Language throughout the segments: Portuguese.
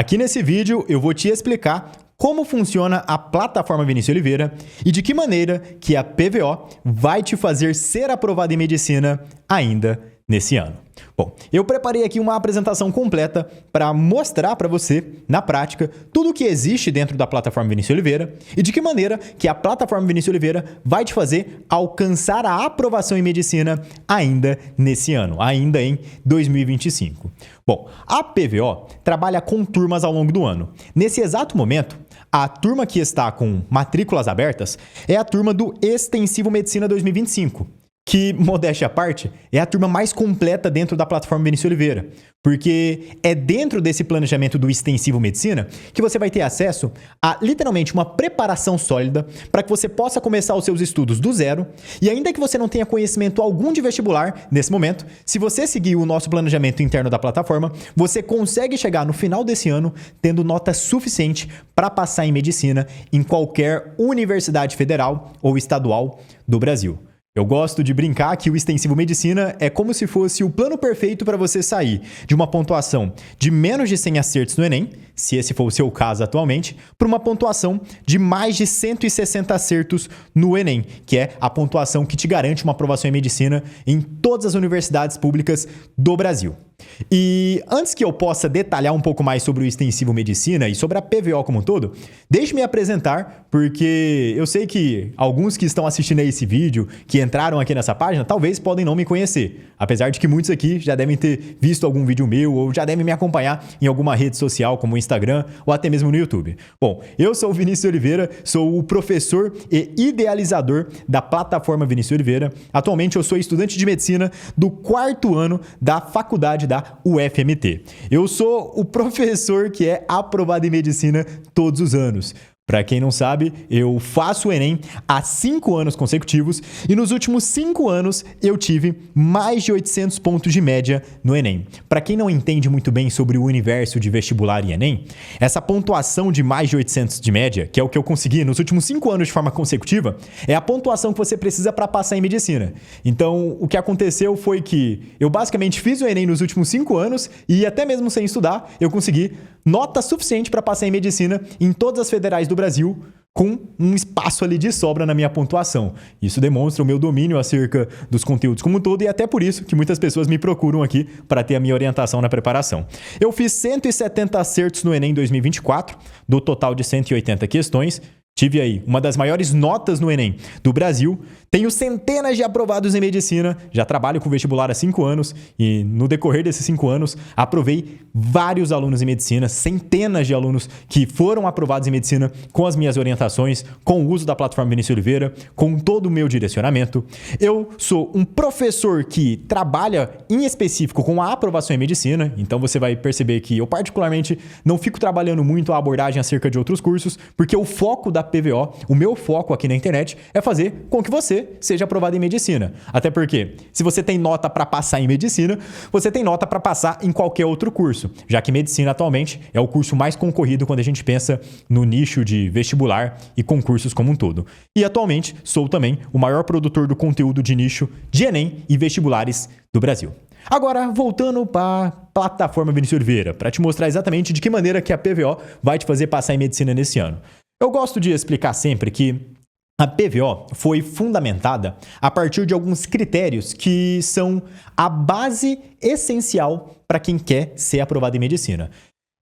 Aqui nesse vídeo eu vou te explicar como funciona a plataforma Vinícius Oliveira e de que maneira que a PVO vai te fazer ser aprovado em medicina ainda nesse ano. Bom, eu preparei aqui uma apresentação completa para mostrar para você, na prática, tudo o que existe dentro da plataforma Vinícius Oliveira e de que maneira que a plataforma Vinícius Oliveira vai te fazer alcançar a aprovação em medicina ainda nesse ano, ainda em 2025. Bom, a PVO trabalha com turmas ao longo do ano. Nesse exato momento, a turma que está com matrículas abertas é a turma do Extensivo Medicina 2025. Que, modéstia à parte, é a turma mais completa dentro da plataforma Vinícius Oliveira, porque é dentro desse planejamento do Extensivo Medicina que você vai ter acesso a, literalmente, uma preparação sólida para que você possa começar os seus estudos do zero e ainda que você não tenha conhecimento algum de vestibular nesse momento, se você seguir o nosso planejamento interno da plataforma, você consegue chegar no final desse ano tendo nota suficiente para passar em medicina em qualquer universidade federal ou estadual do Brasil. Eu gosto de brincar que o Extensivo Medicina é como se fosse o plano perfeito para você sair de uma pontuação de menos de 100 acertos no Enem, se esse for o seu caso atualmente, para uma pontuação de mais de 160 acertos no Enem, que é a pontuação que te garante uma aprovação em medicina em todas as universidades públicas do Brasil. E antes que eu possa detalhar um pouco mais sobre o Extensivo Medicina e sobre a PVO como um todo, deixe-me apresentar, porque eu sei que alguns que estão assistindo a esse vídeo, que entraram aqui nessa página, talvez podem não me conhecer, apesar de que muitos aqui já devem ter visto algum vídeo meu ou já devem me acompanhar em alguma rede social como o Instagram ou até mesmo no YouTube. Bom, eu sou o Vinícius Oliveira, sou o professor e idealizador da plataforma Vinícius Oliveira. Atualmente eu sou estudante de medicina do 4º ano da faculdade da UFMT. Eu sou o professor que é aprovado em medicina todos os anos. Para quem não sabe, eu faço o Enem há 5 anos consecutivos e nos últimos 5 anos eu tive mais de 800 pontos de média no Enem. Para quem não entende muito bem sobre o universo de vestibular e Enem, essa pontuação de mais de 800 de média, que é o que eu consegui nos últimos 5 anos de forma consecutiva, é a pontuação que você precisa para passar em medicina. Então, o que aconteceu foi que eu basicamente fiz o Enem nos últimos 5 anos e até mesmo sem estudar, eu consegui nota suficiente para passar em medicina em todas as federais do Brasil, com um espaço ali de sobra na minha pontuação. Isso demonstra o meu domínio acerca dos conteúdos como um todo e até por isso que muitas pessoas me procuram aqui para ter a minha orientação na preparação. Eu fiz 170 acertos no Enem 2024, do total de 180 questões. Tive aí uma das maiores notas no Enem do Brasil. Tenho centenas de aprovados em medicina. Já trabalho com vestibular há 5 anos e no decorrer desses 5 anos aprovei vários alunos em medicina, centenas de alunos que foram aprovados em medicina com as minhas orientações, com o uso da plataforma Vinícius Oliveira, com todo o meu direcionamento. Eu sou um professor que trabalha em específico com a aprovação em medicina, então você vai perceber que eu particularmente não fico trabalhando muito a abordagem acerca de outros cursos, porque o foco da PVO, o meu foco aqui na internet é fazer com que você seja aprovado em medicina. Até porque, se você tem nota para passar em medicina, você tem nota para passar em qualquer outro curso, já que medicina atualmente é o curso mais concorrido quando a gente pensa no nicho de vestibular e concursos como um todo. E atualmente sou também o maior produtor do conteúdo de nicho de Enem e vestibulares do Brasil. Agora, voltando para a plataforma Vinícius Oliveira, para te mostrar exatamente de que maneira que a PVO vai te fazer passar em medicina nesse ano. Eu gosto de explicar sempre que a PVO foi fundamentada a partir de alguns critérios que são a base essencial para quem quer ser aprovado em medicina.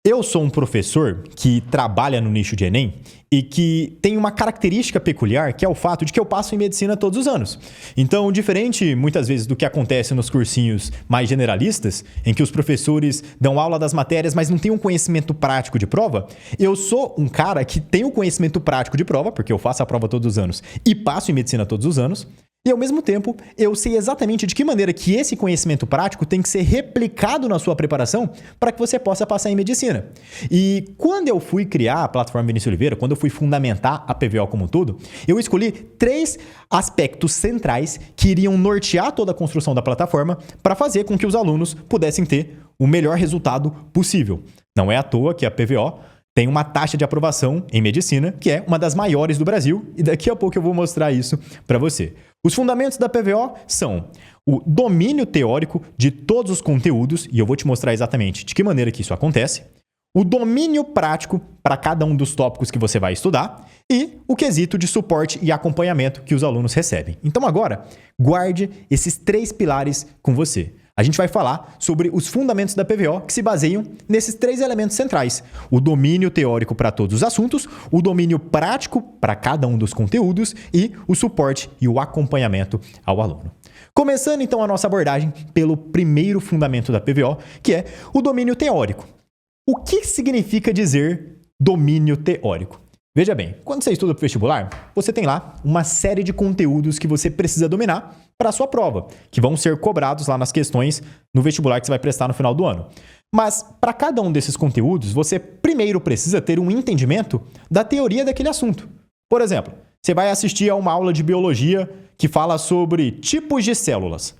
Eu sou um professor que trabalha no nicho de Enem e que tem uma característica peculiar, que é o fato de que eu passo em medicina todos os anos. Então, diferente muitas vezes do que acontece nos cursinhos mais generalistas, em que os professores dão aula das matérias, mas não têm um conhecimento prático de prova, eu sou um cara que tem o conhecimento prático de prova, porque eu faço a prova todos os anos e passo em medicina todos os anos. E, ao mesmo tempo, eu sei exatamente de que maneira que esse conhecimento prático tem que ser replicado na sua preparação para que você possa passar em medicina. E quando eu fui criar a plataforma Vinícius Oliveira, quando eu fui fundamentar a PVO como um todo, eu escolhi 3 aspectos centrais que iriam nortear toda a construção da plataforma para fazer com que os alunos pudessem ter o melhor resultado possível. Não é à toa que a PVO tem uma taxa de aprovação em medicina que é uma das maiores do Brasil e daqui a pouco eu vou mostrar isso para você. Os fundamentos da PVO são o domínio teórico de todos os conteúdos, e eu vou te mostrar exatamente de que maneira que isso acontece, o domínio prático para cada um dos tópicos que você vai estudar e o quesito de suporte e acompanhamento que os alunos recebem. Então agora, guarde esses 3 pilares com você. A gente vai falar sobre os fundamentos da PVO que se baseiam nesses 3 elementos centrais: o domínio teórico para todos os assuntos, o domínio prático para cada um dos conteúdos e o suporte e o acompanhamento ao aluno. Começando então a nossa abordagem pelo primeiro fundamento da PVO, que é o domínio teórico. O que significa dizer domínio teórico? Veja bem, quando você estuda para o vestibular, você tem lá uma série de conteúdos que você precisa dominar para a sua prova, que vão ser cobrados lá nas questões no vestibular que você vai prestar no final do ano. Mas, para cada um desses conteúdos, você primeiro precisa ter um entendimento da teoria daquele assunto. Por exemplo, você vai assistir a uma aula de biologia que fala sobre tipos de células.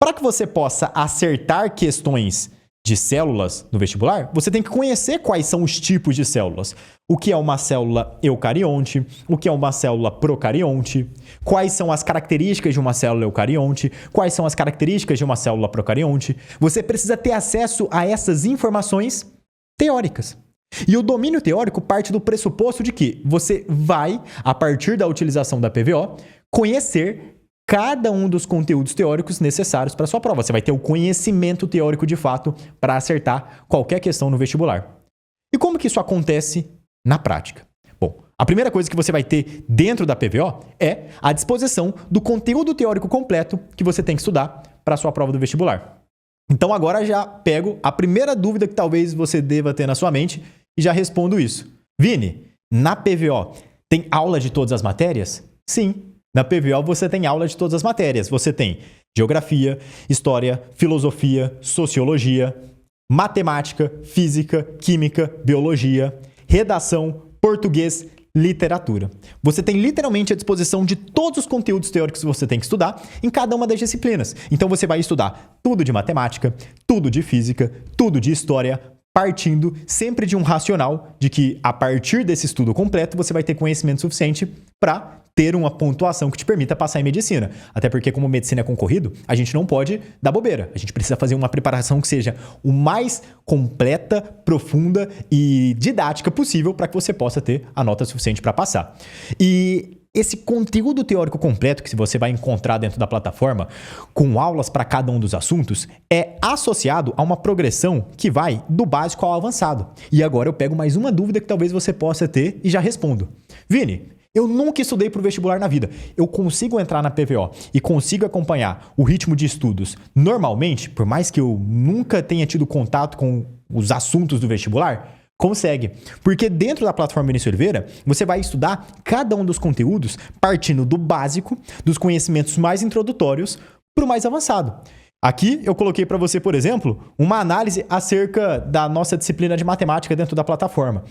Para que você possa acertar questões de células no vestibular, você tem que conhecer quais são os tipos de células. O que é uma célula eucarionte, o que é uma célula procarionte, quais são as características de uma célula eucarionte, quais são as características de uma célula procarionte. Você precisa ter acesso a essas informações teóricas. E o domínio teórico parte do pressuposto de que você vai, a partir da utilização da PVO, conhecer cada um dos conteúdos teóricos necessários para a sua prova. Você vai ter o conhecimento teórico de fato para acertar qualquer questão no vestibular. E como que isso acontece na prática? Bom, a primeira coisa que você vai ter dentro da PVO é a disposição do conteúdo teórico completo que você tem que estudar para a sua prova do vestibular. Então agora já pego a primeira dúvida que talvez você deva ter na sua mente e já respondo isso. Vini, na PVO tem aula de todas as matérias? Sim. Na PVO você tem aula de todas as matérias. Você tem geografia, história, filosofia, sociologia, matemática, física, química, biologia, redação, português, literatura. Você tem literalmente a disposição de todos os conteúdos teóricos que você tem que estudar em cada uma das disciplinas. Então você vai estudar tudo de matemática, tudo de física, tudo de história, partindo sempre de um racional de que a partir desse estudo completo você vai ter conhecimento suficiente para ter uma pontuação que te permita passar em medicina. Até porque, como medicina é concorrido, a gente não pode dar bobeira. A gente precisa fazer uma preparação que seja o mais completa, profunda e didática possível para que você possa ter a nota suficiente para passar. E esse conteúdo teórico completo que você vai encontrar dentro da plataforma, com aulas para cada um dos assuntos, é associado a uma progressão que vai do básico ao avançado. E agora eu pego mais uma dúvida que talvez você possa ter e já respondo. Vini, eu nunca estudei para o vestibular na vida. Eu consigo entrar na PVO e consigo acompanhar o ritmo de estudos normalmente, por mais que eu nunca tenha tido contato com os assuntos do vestibular? Consegue. Porque dentro da plataforma Vinícius Oliveira, você vai estudar cada um dos conteúdos partindo do básico, dos conhecimentos mais introdutórios, para o mais avançado. Aqui eu coloquei para você, por exemplo, uma análise acerca da nossa disciplina de matemática dentro da plataforma.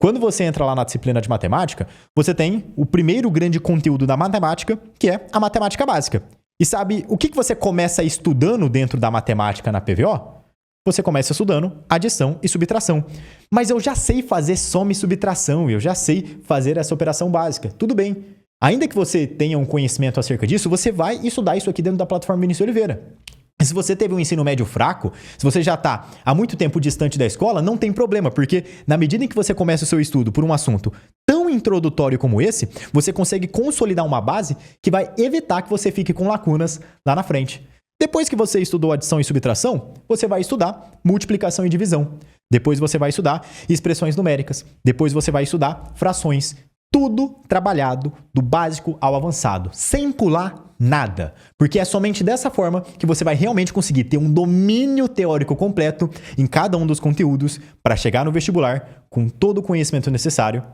Quando você entra lá na disciplina de matemática, você tem o primeiro grande conteúdo da matemática, que é a matemática básica. E sabe o que você começa estudando dentro da matemática na PVO? Você começa estudando adição e subtração. Mas eu já sei fazer soma e subtração, eu já sei fazer essa operação básica. Tudo bem. Ainda que você tenha um conhecimento acerca disso, você vai estudar isso aqui dentro da plataforma Vinícius Oliveira. Se você teve um ensino médio fraco, se você já está há muito tempo distante da escola, não tem problema, porque na medida em que você começa o seu estudo por um assunto tão introdutório como esse, você consegue consolidar uma base que vai evitar que você fique com lacunas lá na frente. Depois que você estudou adição e subtração, você vai estudar multiplicação e divisão. Depois você vai estudar expressões numéricas. Depois você vai estudar frações. Tudo trabalhado do básico ao avançado, sem pular nada. Porque é somente dessa forma que você vai realmente conseguir ter um domínio teórico completo em cada um dos conteúdos para chegar no vestibular com todo o conhecimento necessário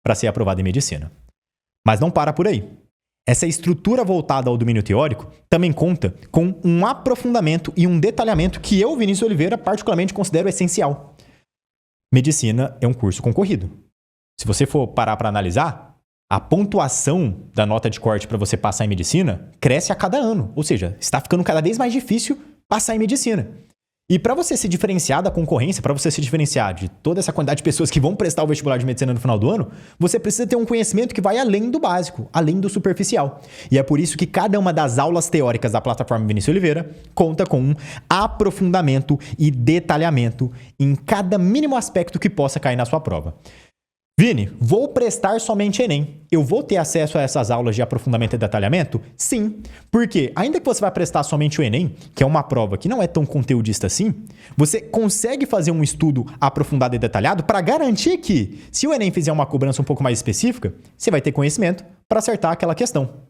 para ser aprovado em medicina. Mas não para por aí. Essa estrutura voltada ao domínio teórico também conta com um aprofundamento e um detalhamento que eu, Vinícius Oliveira, particularmente considero essencial. Medicina é um curso concorrido. Se você for parar para analisar, a pontuação da nota de corte para você passar em medicina cresce a cada ano. Ou seja, está ficando cada vez mais difícil passar em medicina. E para você se diferenciar da concorrência, para você se diferenciar de toda essa quantidade de pessoas que vão prestar o vestibular de medicina no final do ano, você precisa ter um conhecimento que vai além do básico, além do superficial. E é por isso que cada uma das aulas teóricas da plataforma Vinícius Oliveira conta com um aprofundamento e detalhamento em cada mínimo aspecto que possa cair na sua prova. Vini, vou prestar somente Enem. Eu vou ter acesso a essas aulas de aprofundamento e detalhamento? Sim, porque ainda que você vai prestar somente o Enem, que é uma prova que não é tão conteudista assim, você consegue fazer um estudo aprofundado e detalhado para garantir que, se o Enem fizer uma cobrança um pouco mais específica, você vai ter conhecimento para acertar aquela questão.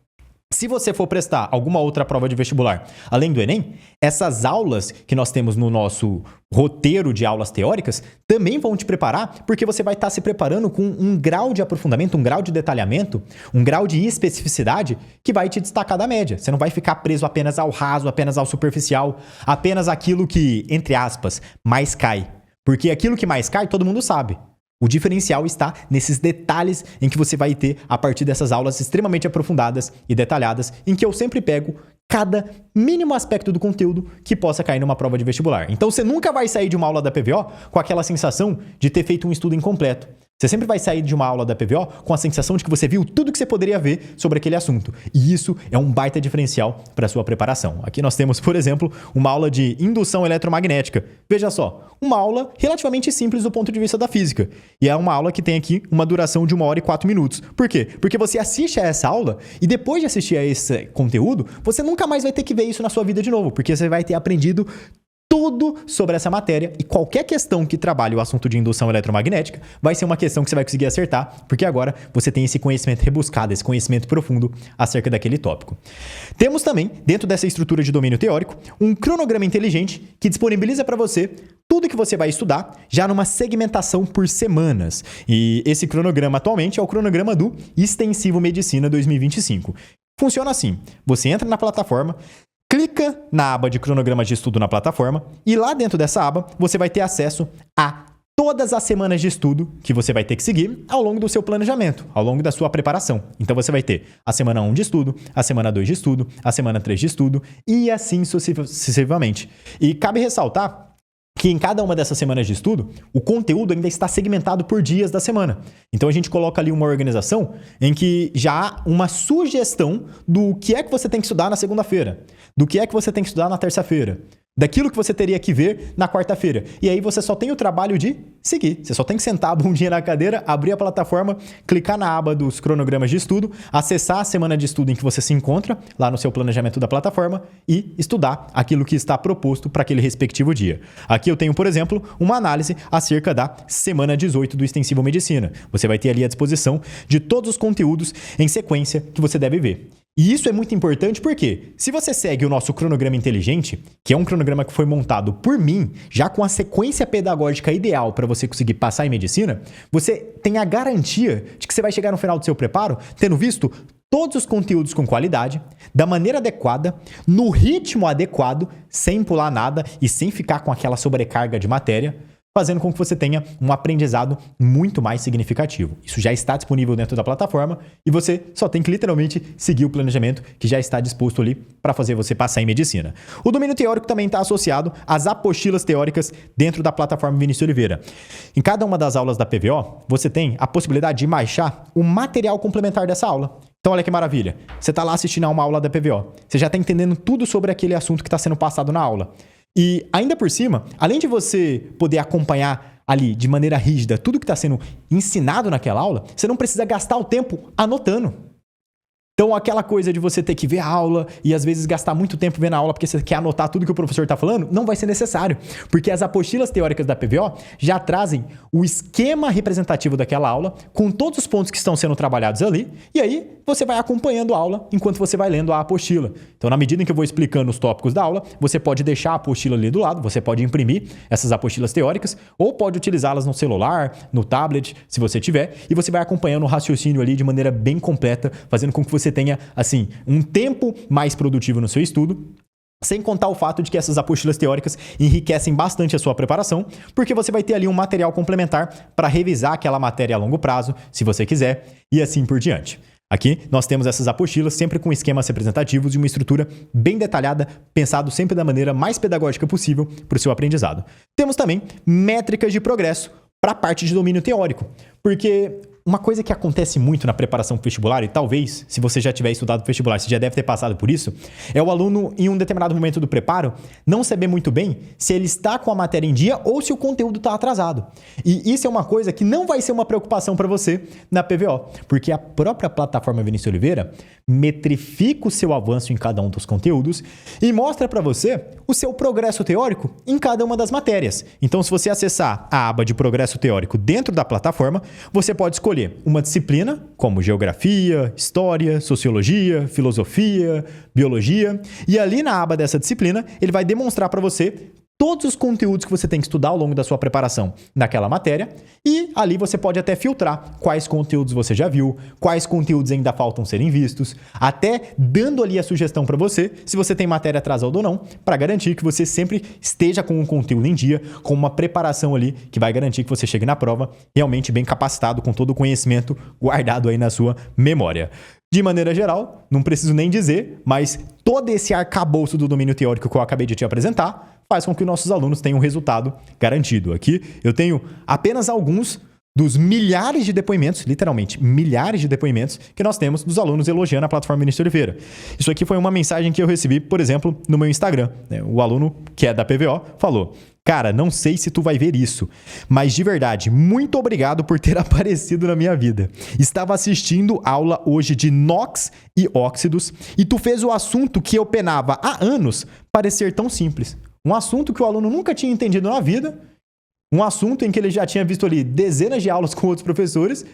Se você for prestar alguma outra prova de vestibular, além do Enem, essas aulas que nós temos no nosso roteiro de aulas teóricas também vão te preparar, porque você vai estar se preparando com um grau de aprofundamento, um grau de detalhamento, um grau de especificidade que vai te destacar da média. Você não vai ficar preso apenas ao raso, apenas ao superficial, apenas aquilo que, entre aspas, mais cai. Porque aquilo que mais cai, todo mundo sabe. O diferencial está nesses detalhes em que você vai ter a partir dessas aulas extremamente aprofundadas e detalhadas, em que eu sempre pego cada mínimo aspecto do conteúdo que possa cair numa prova de vestibular. Então você nunca vai sair de uma aula da PVO com aquela sensação de ter feito um estudo incompleto. Você sempre vai sair de uma aula da PVO com a sensação de que você viu tudo que você poderia ver sobre aquele assunto. E isso é um baita diferencial para a sua preparação. Aqui nós temos, por exemplo, uma aula de indução eletromagnética. Veja só, uma aula relativamente simples do ponto de vista da física. E é uma aula que tem aqui uma duração de 1 hora e 4 minutos. Por quê? Porque você assiste a essa aula e depois de assistir a esse conteúdo, você nunca mais vai ter que ver isso na sua vida de novo, porque você vai ter aprendido tudo sobre essa matéria e qualquer questão que trabalhe o assunto de indução eletromagnética vai ser uma questão que você vai conseguir acertar, porque agora você tem esse conhecimento rebuscado, esse conhecimento profundo acerca daquele tópico. Temos também, dentro dessa estrutura de domínio teórico, um cronograma inteligente que disponibiliza para você tudo que você vai estudar já numa segmentação por semanas. E esse cronograma atualmente é o cronograma do Extensivo Medicina 2025. Funciona assim, você entra na plataforma, clica na aba de cronogramas de estudo na plataforma e lá dentro dessa aba você vai ter acesso a todas as semanas de estudo que você vai ter que seguir ao longo do seu planejamento, ao longo da sua preparação. Então você vai ter a semana 1 de estudo, a semana 2 de estudo, a semana 3 de estudo e assim sucessivamente. E cabe ressaltar que em cada uma dessas semanas de estudo, o conteúdo ainda está segmentado por dias da semana. Então a gente coloca ali uma organização em que já há uma sugestão do que é que você tem que estudar na segunda-feira, do que é que você tem que estudar na terça-feira, daquilo que você teria que ver na quarta-feira. E aí você só tem o trabalho de seguir. Você só tem que sentar a bundinha na cadeira, abrir a plataforma, clicar na aba dos cronogramas de estudo, acessar a semana de estudo em que você se encontra, lá no seu planejamento da plataforma, e estudar aquilo que está proposto para aquele respectivo dia. Aqui eu tenho, por exemplo, uma análise acerca da semana 18 do Extensivo Medicina. Você vai ter ali à disposição de todos os conteúdos em sequência que você deve ver. E isso é muito importante porque, se você segue o nosso cronograma inteligente, que é um cronograma que foi montado por mim, já com a sequência pedagógica ideal para você conseguir passar em medicina, você tem a garantia de que você vai chegar no final do seu preparo tendo visto todos os conteúdos com qualidade, da maneira adequada, no ritmo adequado, sem pular nada e sem ficar com aquela sobrecarga de matéria, fazendo com que você tenha um aprendizado muito mais significativo. Isso já está disponível dentro da plataforma e você só tem que literalmente seguir o planejamento que já está disposto ali para fazer você passar em medicina. O domínio teórico também está associado às apostilas teóricas dentro da plataforma Vinícius Oliveira. Em cada uma das aulas da PVO, você tem a possibilidade de baixar o material complementar dessa aula. Então olha que maravilha, você está lá assistindo a uma aula da PVO, você já está entendendo tudo sobre aquele assunto que está sendo passado na aula. E ainda por cima, além de você poder acompanhar ali de maneira rígida tudo que está sendo ensinado naquela aula, você não precisa gastar o tempo anotando. Então aquela coisa de você ter que ver a aula e às vezes gastar muito tempo vendo a aula porque você quer anotar tudo que o professor está falando, não vai ser necessário. Porque as apostilas teóricas da PVO já trazem o esquema representativo daquela aula com todos os pontos que estão sendo trabalhados ali e aí você vai acompanhando a aula enquanto você vai lendo a apostila. Então na medida em que eu vou explicando os tópicos da aula, você pode deixar a apostila ali do lado, você pode imprimir essas apostilas teóricas ou pode utilizá-las no celular, no tablet, se você tiver, e você vai acompanhando o raciocínio ali de maneira bem completa, fazendo com que você tenha, assim, um tempo mais produtivo no seu estudo, sem contar o fato de que essas apostilas teóricas enriquecem bastante a sua preparação, porque você vai ter ali um material complementar para revisar aquela matéria a longo prazo, se você quiser, e assim por diante. Aqui nós temos essas apostilas sempre com esquemas representativos e uma estrutura bem detalhada, pensado sempre da maneira mais pedagógica possível para o seu aprendizado. Temos também métricas de progresso para a parte de domínio teórico, porque uma coisa que acontece muito na preparação para o vestibular, e talvez, se você já tiver estudado para o vestibular, você já deve ter passado por isso, é o aluno, em um determinado momento do preparo, não saber muito bem se ele está com a matéria em dia ou se o conteúdo está atrasado. E isso é uma coisa que não vai ser uma preocupação para você na PVO, porque a própria plataforma Vinícius Oliveira metrifica o seu avanço em cada um dos conteúdos e mostra para você o seu progresso teórico em cada uma das matérias. Então, se você acessar a aba de progresso teórico dentro da plataforma, você pode escolher uma disciplina, como geografia, história, sociologia, filosofia, biologia, e ali na aba dessa disciplina, ele vai demonstrar para você todos os conteúdos que você tem que estudar ao longo da sua preparação naquela matéria, e ali você pode até filtrar quais conteúdos você já viu, quais conteúdos ainda faltam serem vistos, até dando ali a sugestão para você, se você tem matéria atrasada ou não, para garantir que você sempre esteja com o conteúdo em dia, com uma preparação ali que vai garantir que você chegue na prova realmente bem capacitado, com todo o conhecimento guardado aí na sua memória. De maneira geral, não preciso nem dizer, mas todo esse arcabouço do domínio teórico que eu acabei de te apresentar faz com que nossos alunos tenham um resultado garantido. Aqui eu tenho apenas alguns dos milhares de depoimentos, literalmente milhares de depoimentos, que nós temos dos alunos elogiando a plataforma Vinícius Oliveira. Isso aqui foi uma mensagem que eu recebi, por exemplo, no meu Instagram. O aluno, que é da PVO, falou: cara, não sei se tu vai ver isso, mas de verdade, muito obrigado por ter aparecido na minha vida. Estava assistindo aula hoje de NOx e óxidos e tu fez o assunto que eu penava há anos parecer tão simples. Um assunto que o aluno nunca tinha entendido na vida, um assunto em que ele já tinha visto ali dezenas de aulas com outros professores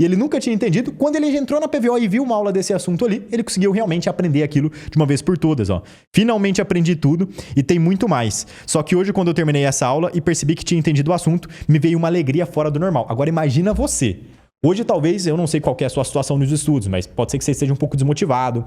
e ele nunca tinha entendido. Quando ele entrou na PVO e viu uma aula desse assunto ali, ele conseguiu realmente aprender aquilo de uma vez por todas. Finalmente aprendi tudo e tem muito mais. Só que hoje, quando eu terminei essa aula e percebi que tinha entendido o assunto, me veio uma alegria fora do normal. Agora imagina você. Hoje talvez, eu não sei qual que é a sua situação nos estudos, mas pode ser que você esteja um pouco desmotivado,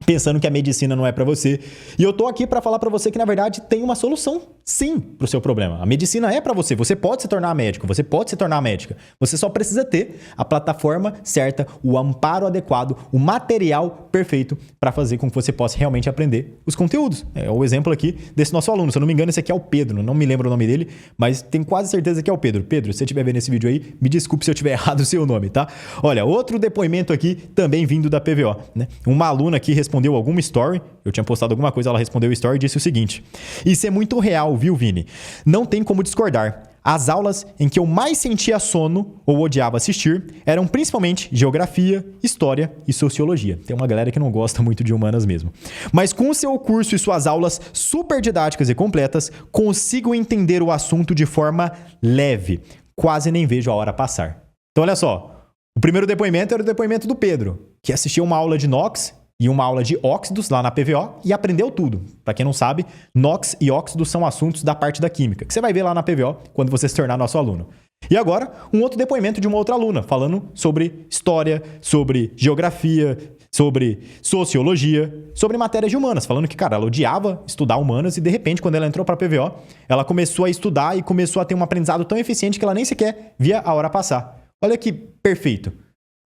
pensando que a medicina não é para você. E eu tô aqui para falar para você que, na verdade, tem uma solução, sim, pro seu problema. A medicina é para você. Você pode se tornar médico, você pode se tornar médica. Você só precisa ter a plataforma certa, o amparo adequado, o material perfeito para fazer com que você possa realmente aprender os conteúdos. É o exemplo aqui desse nosso aluno. Se eu não me engano, esse aqui é o Pedro. Não me lembro o nome dele, mas tenho quase certeza que é o Pedro. Pedro, se você estiver vendo esse vídeo aí, me desculpe se eu tiver errado o seu nome, tá? Olha, outro depoimento aqui também vindo da PVO, né? Uma aluna aqui respondeu alguma story, eu tinha postado alguma coisa, ela respondeu o story e disse o seguinte: isso é muito real, viu, Vini? Não tem como discordar. As aulas em que eu mais sentia sono ou odiava assistir eram principalmente geografia, história e sociologia. Tem uma galera que não gosta muito de humanas mesmo. Mas com o seu curso e suas aulas super didáticas e completas, consigo entender o assunto de forma leve. Quase nem vejo a hora passar. Então olha só, o primeiro depoimento era o depoimento do Pedro, que assistiu uma aula de NOx e uma aula de óxidos lá na PVO e aprendeu tudo. Para quem não sabe, NOx e óxidos são assuntos da parte da química, que você vai ver lá na PVO quando você se tornar nosso aluno. E agora, um outro depoimento de uma outra aluna, falando sobre história, sobre geografia, sobre sociologia, sobre matérias de humanas, falando que, cara, ela odiava estudar humanas e, de repente, quando ela entrou para a PVO, ela começou a estudar e começou a ter um aprendizado tão eficiente que ela nem sequer via a hora passar. Olha que perfeito.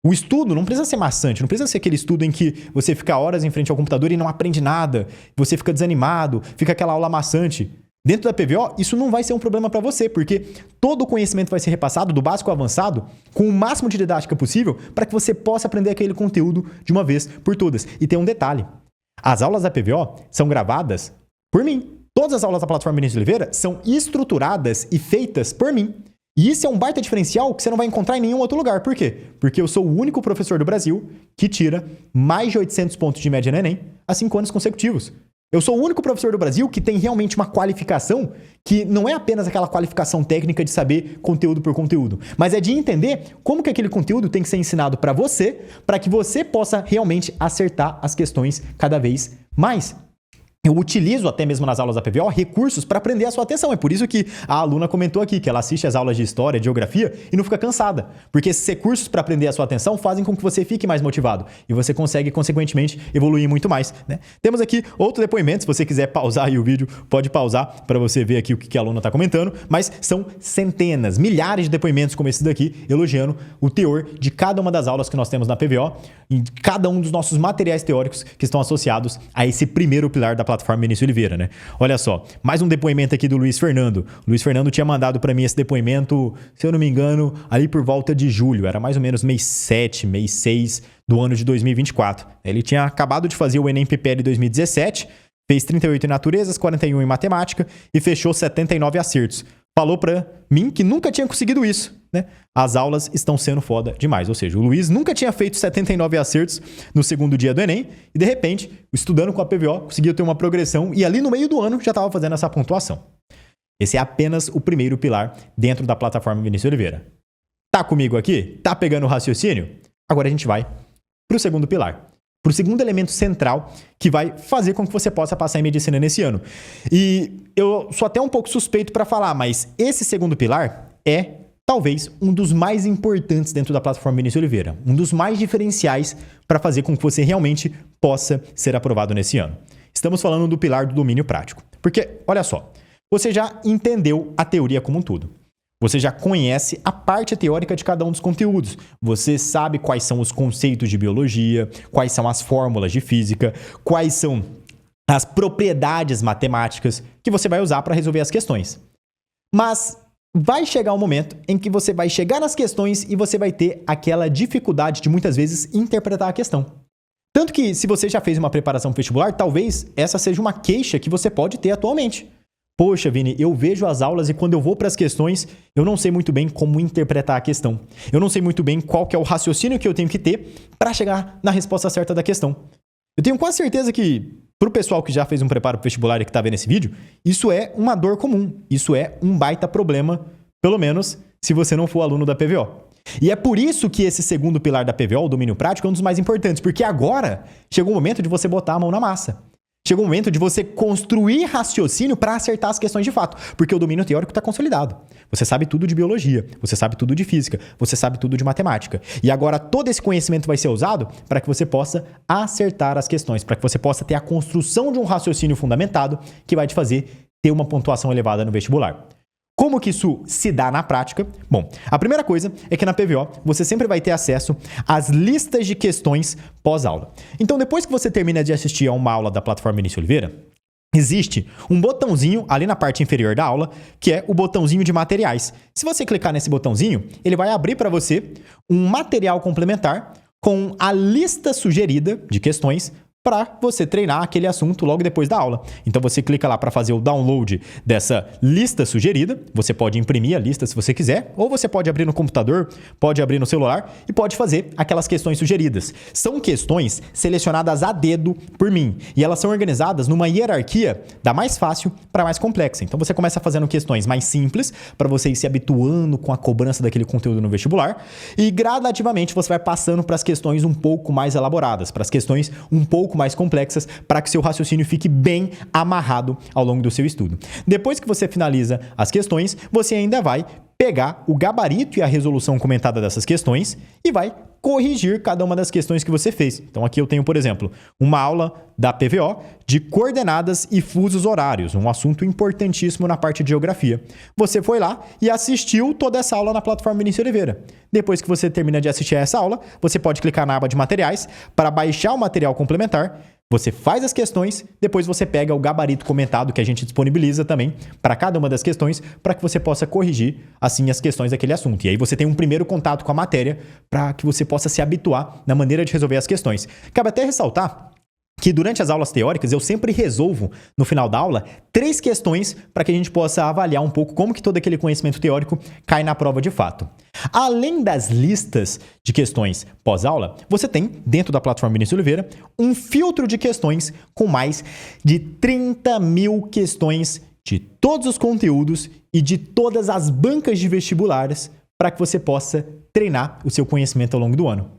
O estudo não precisa ser maçante, não precisa ser aquele estudo em que você fica horas em frente ao computador e não aprende nada, você fica desanimado, fica aquela aula maçante. Dentro da PVO, isso não vai ser um problema para você, porque todo o conhecimento vai ser repassado, do básico ao avançado, com o máximo de didática possível, para que você possa aprender aquele conteúdo de uma vez por todas. E tem um detalhe, as aulas da PVO são gravadas por mim. Todas as aulas da plataforma Vinícius Oliveira são estruturadas e feitas por mim. E isso é um baita diferencial que você não vai encontrar em nenhum outro lugar. Por quê? Porque eu sou o único professor do Brasil que tira mais de 800 pontos de média no Enem há 5 anos consecutivos. Eu sou o único professor do Brasil que tem realmente uma qualificação que não é apenas aquela qualificação técnica de saber conteúdo por conteúdo, mas é de entender como que aquele conteúdo tem que ser ensinado para que você possa realmente acertar as questões cada vez mais. eu utilizo até mesmo nas aulas da PVO recursos para prender a sua atenção. É por isso que a aluna comentou aqui que ela assiste as aulas de história, de geografia e não fica cansada. Porque esses recursos para prender a sua atenção fazem com que você fique mais motivado e você consegue, consequentemente, evoluir muito mais, né? Temos aqui outro depoimento. Se você quiser pausar aí o vídeo, pode pausar para você ver aqui o que a aluna está comentando. Mas são centenas, milhares de depoimentos como esse daqui, elogiando o teor de cada uma das aulas que nós temos na PVO e cada um dos nossos materiais teóricos que estão associados a esse primeiro pilar da plataforma Vinícius Oliveira, né? Olha só, mais um depoimento aqui do Luiz Fernando. O Luiz Fernando tinha mandado para mim esse depoimento, se eu não me engano, ali por volta de julho. Era mais ou menos mês 7, mês 6 do ano de 2024. Ele tinha acabado de fazer o Enem PPL 2017, fez 38 em naturezas, 41 em matemática e fechou 79 acertos. Falou para mim que nunca tinha conseguido isso, né? As aulas estão sendo foda demais. Ou seja, o Luiz nunca tinha feito 79 acertos no segundo dia do Enem e, de repente, estudando com a PVO, conseguiu ter uma progressão e ali no meio do ano já estava fazendo essa pontuação. Esse é apenas o primeiro pilar dentro da plataforma Vinícius Oliveira. Tá comigo aqui? Tá pegando o raciocínio? Agora a gente vai para o segundo pilar. Para o segundo elemento central que vai fazer com que você possa passar em medicina nesse ano. E eu sou até um pouco suspeito para falar, mas esse segundo pilar é talvez um dos mais importantes dentro da plataforma Vinícius Oliveira. Um dos mais diferenciais para fazer com que você realmente possa ser aprovado nesse ano. Estamos falando do pilar do domínio prático. Porque, olha só, você já entendeu a teoria como um todo. Você já conhece a parte teórica de cada um dos conteúdos. Você sabe quais são os conceitos de biologia, quais são as fórmulas de física, quais são as propriedades matemáticas que você vai usar para resolver as questões. Mas vai chegar um momento em que você vai chegar nas questões e você vai ter aquela dificuldade de muitas vezes interpretar a questão. Tanto que se você já fez uma preparação vestibular, talvez essa seja uma queixa que você pode ter atualmente. Poxa, Vini, eu vejo as aulas e quando eu vou para as questões, eu não sei muito bem como interpretar a questão. Eu não sei muito bem qual que é o raciocínio que eu tenho que ter para chegar na resposta certa da questão. Eu tenho quase certeza que, para o pessoal que já fez um preparo vestibular e que está vendo esse vídeo, isso é uma dor comum. Isso é um baita problema, pelo menos se você não for aluno da PVO. E é por isso que esse segundo pilar da PVO, o domínio prático, é um dos mais importantes, porque agora chegou o momento de você botar a mão na massa. Chegou o momento de você construir raciocínio para acertar as questões de fato, porque o domínio teórico está consolidado. Você sabe tudo de biologia, você sabe tudo de física, você sabe tudo de matemática. E agora todo esse conhecimento vai ser usado para que você possa acertar as questões, para que você possa ter a construção de um raciocínio fundamentado que vai te fazer ter uma pontuação elevada no vestibular. Como que isso se dá na prática? Bom, a primeira coisa é que na PVO você sempre vai ter acesso às listas de questões pós-aula. Então, depois que você termina de assistir a uma aula da plataforma Vinícius Oliveira, existe um botãozinho ali na parte inferior da aula, que é o botãozinho de materiais. Se você clicar nesse botãozinho, ele vai abrir para você um material complementar com a lista sugerida de questões para você treinar aquele assunto logo depois da aula. Então você clica lá para fazer o download dessa lista sugerida. Você pode imprimir a lista se você quiser, ou você pode abrir no computador, pode abrir no celular e pode fazer aquelas questões sugeridas. São questões selecionadas a dedo por mim e elas são organizadas numa hierarquia da mais fácil para mais complexa. Então você começa fazendo questões mais simples para você ir se habituando com a cobrança daquele conteúdo no vestibular e gradativamente você vai passando para as questões um pouco mais elaboradas, para as questões um pouco mais complexas, para que seu raciocínio fique bem amarrado ao longo do seu estudo. Depois que você finaliza as questões, você ainda vai pegar o gabarito e a resolução comentada dessas questões e vai corrigir cada uma das questões que você fez. Então aqui eu tenho, por exemplo, uma aula da PVO de coordenadas e fusos horários, um assunto importantíssimo na parte de geografia. Você foi lá e assistiu toda essa aula na plataforma Vinícius Oliveira. Depois que você termina de assistir a essa aula, você pode clicar na aba de materiais para baixar o material complementar. Você faz as questões, depois você pega o gabarito comentado que a gente disponibiliza também para cada uma das questões para que você possa corrigir assim as questões daquele assunto. E aí você tem um primeiro contato com a matéria para que você possa se habituar na maneira de resolver as questões. Cabe até ressaltar que durante as aulas teóricas eu sempre resolvo, no final da aula, 3 questões para que a gente possa avaliar um pouco como que todo aquele conhecimento teórico cai na prova de fato. Além das listas de questões pós-aula, você tem, dentro da plataforma Vinícius Oliveira, um filtro de questões com mais de 30 mil questões de todos os conteúdos e de todas as bancas de vestibulares para que você possa treinar o seu conhecimento ao longo do ano.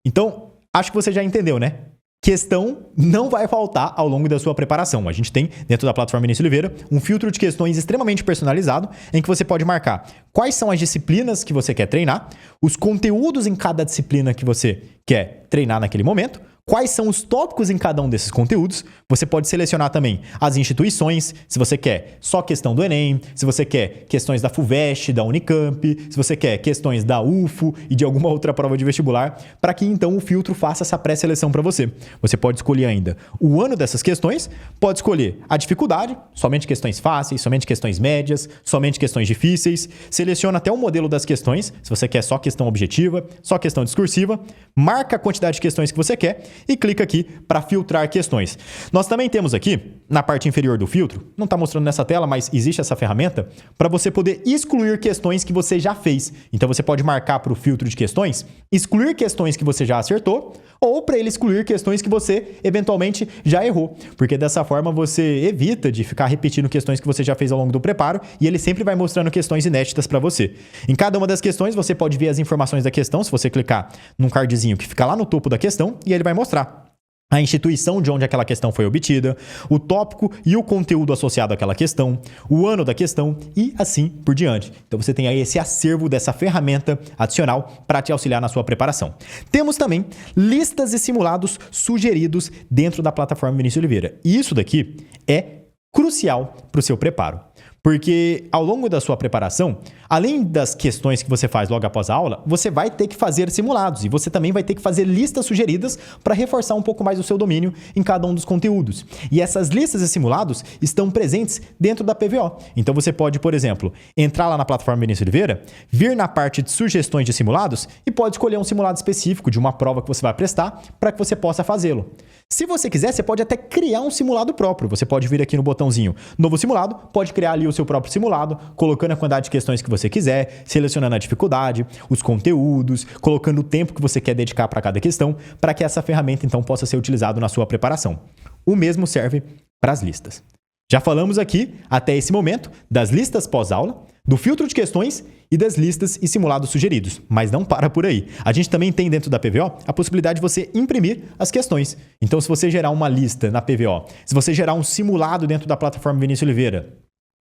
Então, acho que você já entendeu, né? questão não vai faltar ao longo da sua preparação. A gente tem, dentro da plataforma Vinícius Oliveira, um filtro de questões extremamente personalizado, em que você pode marcar quais são as disciplinas que você quer treinar, os conteúdos em cada disciplina que você quer treinar naquele momento, quais são os tópicos em cada um desses conteúdos. Você pode selecionar também as instituições, se você quer só questão do Enem, se você quer questões da FUVEST, da Unicamp, se você quer questões da UFO e de alguma outra prova de vestibular, para que então o filtro faça essa pré-seleção para você. Você pode escolher ainda o ano dessas questões, pode escolher a dificuldade, somente questões fáceis, somente questões médias, somente questões difíceis, seleciona até o modelo das questões, se você quer só questão objetiva, só questão discursiva, marca a quantidade de questões que você quer e clica aqui para filtrar questões. Nós também temos aqui, na parte inferior do filtro, não está mostrando nessa tela, mas existe essa ferramenta para você poder excluir questões que você já fez. Então você pode marcar para o filtro de questões, excluir questões que você já acertou, ou para ele excluir questões que você eventualmente já errou. Porque dessa forma você evita de ficar repetindo questões que você já fez ao longo do preparo e ele sempre vai mostrando questões inéditas para você. Em cada uma das questões você pode ver as informações da questão, se você clicar num cardzinho que fica lá no topo da questão e ele vai mostrar a instituição de onde aquela questão foi obtida, o tópico e o conteúdo associado àquela questão, o ano da questão e assim por diante. Então você tem aí esse acervo dessa ferramenta adicional para te auxiliar na sua preparação. Temos também listas e simulados sugeridos dentro da plataforma Vinícius Oliveira. E isso daqui é crucial para o seu preparo. Porque ao longo da sua preparação, além das questões que você faz logo após a aula, você vai ter que fazer simulados e você também vai ter que fazer listas sugeridas para reforçar um pouco mais o seu domínio em cada um dos conteúdos. E essas listas e simulados estão presentes dentro da PVO. Então você pode, por exemplo, entrar lá na plataforma Vinícius Oliveira, vir na parte de sugestões de simulados e pode escolher um simulado específico de uma prova que você vai prestar para que você possa fazê-lo. Se você quiser, você pode até criar um simulado próprio. Você pode vir aqui no botãozinho Novo Simulado, pode criar ali o seu próprio simulado, colocando a quantidade de questões que você quiser, selecionando a dificuldade, os conteúdos, colocando o tempo que você quer dedicar para cada questão, para que essa ferramenta então possa ser utilizada na sua preparação. O mesmo serve para as listas. Já falamos aqui, até esse momento, das listas pós-aula, do filtro de questões e das listas e simulados sugeridos. Mas não para por aí. A gente também tem dentro da PVO a possibilidade de você imprimir as questões. Então, se você gerar uma lista na PVO, se você gerar um simulado dentro da plataforma Vinícius Oliveira,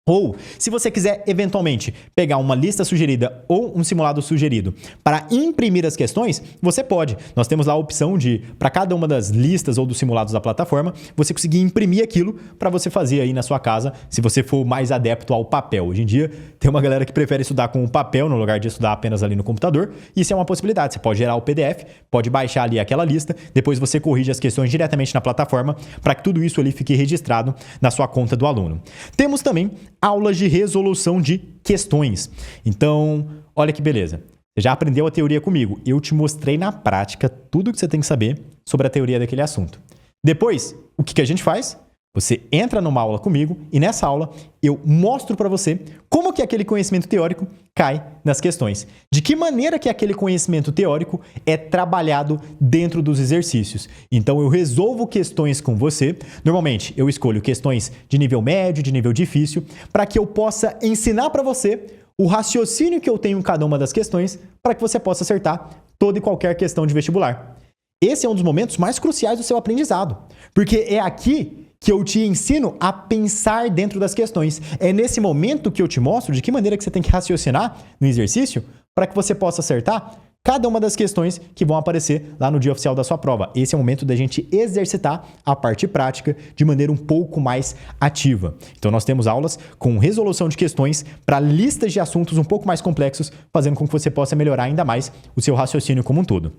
ou, se você quiser, eventualmente, pegar uma lista sugerida ou um simulado sugerido para imprimir as questões, você pode. Nós temos lá a opção de, para cada uma das listas ou dos simulados da plataforma, você conseguir imprimir aquilo para você fazer aí na sua casa, se você for mais adepto ao papel. Hoje em dia, tem uma galera que prefere estudar com o papel no lugar de estudar apenas ali no computador. Isso é uma possibilidade. Você pode gerar o PDF, pode baixar ali aquela lista, depois você corrige as questões diretamente na plataforma para que tudo isso ali fique registrado na sua conta do aluno. Temos também aulas de resolução de questões. Então, olha que beleza. Você já aprendeu a teoria comigo. Eu te mostrei na prática tudo o que você tem que saber sobre a teoria daquele assunto. Depois, o que a gente faz? Você entra numa aula comigo e nessa aula eu mostro para você como que aquele conhecimento teórico cai nas questões. De que maneira que aquele conhecimento teórico é trabalhado dentro dos exercícios. Então eu resolvo questões com você. Normalmente eu escolho questões de nível médio, de nível difícil, para que eu possa ensinar para você o raciocínio que eu tenho em cada uma das questões para que você possa acertar toda e qualquer questão de vestibular. Esse é um dos momentos mais cruciais do seu aprendizado, porque é aqui que eu te ensino a pensar dentro das questões. É nesse momento que eu te mostro de que maneira que você tem que raciocinar no exercício para que você possa acertar cada uma das questões que vão aparecer lá no dia oficial da sua prova. Esse é o momento da gente exercitar a parte prática de maneira um pouco mais ativa. Então nós temos aulas com resolução de questões para listas de assuntos um pouco mais complexos, fazendo com que você possa melhorar ainda mais o seu raciocínio como um todo.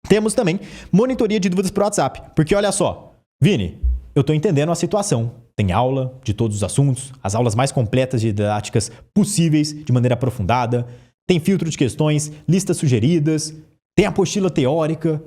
Temos também monitoria de dúvidas por WhatsApp, porque olha só, Vini, eu estou entendendo a situação. Tem aula de todos os assuntos, as aulas mais completas e didáticas possíveis, de maneira aprofundada. Tem filtro de questões, listas sugeridas, tem apostila teórica,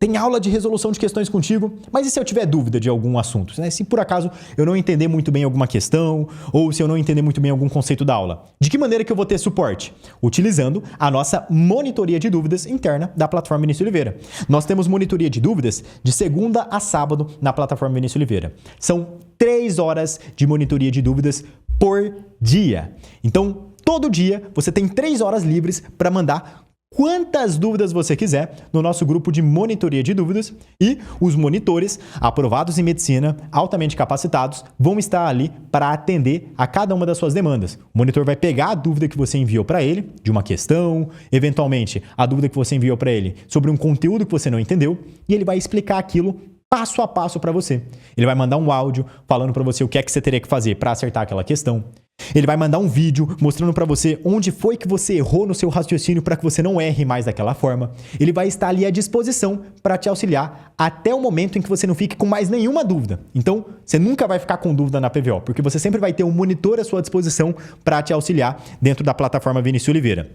tem aula de resolução de questões contigo. Mas e se eu tiver dúvida de algum assunto? Se por acaso eu não entender muito bem alguma questão, ou se eu não entender muito bem algum conceito da aula, de que maneira que eu vou ter suporte? Utilizando a nossa monitoria de dúvidas interna da plataforma Vinícius Oliveira. Nós temos monitoria de dúvidas de segunda a sábado na plataforma Vinícius Oliveira. São 3 horas de monitoria de dúvidas por dia. Então, todo dia você tem 3 horas livres para mandar quantas dúvidas você quiser no nosso grupo de monitoria de dúvidas e os monitores aprovados em medicina, altamente capacitados, vão estar ali para atender a cada uma das suas demandas. O monitor vai pegar a dúvida que você enviou para ele, de uma questão, eventualmente a dúvida que você enviou para ele sobre um conteúdo que você não entendeu, e ele vai explicar aquilo passo a passo para você. Ele vai mandar um áudio falando para você o que é que você teria que fazer para acertar aquela questão. Ele vai mandar um vídeo mostrando para você onde foi que você errou no seu raciocínio para que você não erre mais daquela forma. Ele vai estar ali à disposição para te auxiliar até o momento em que você não fique com mais nenhuma dúvida. Então, você nunca vai ficar com dúvida na PVO, porque você sempre vai ter um monitor à sua disposição para te auxiliar dentro da plataforma Vinícius Oliveira.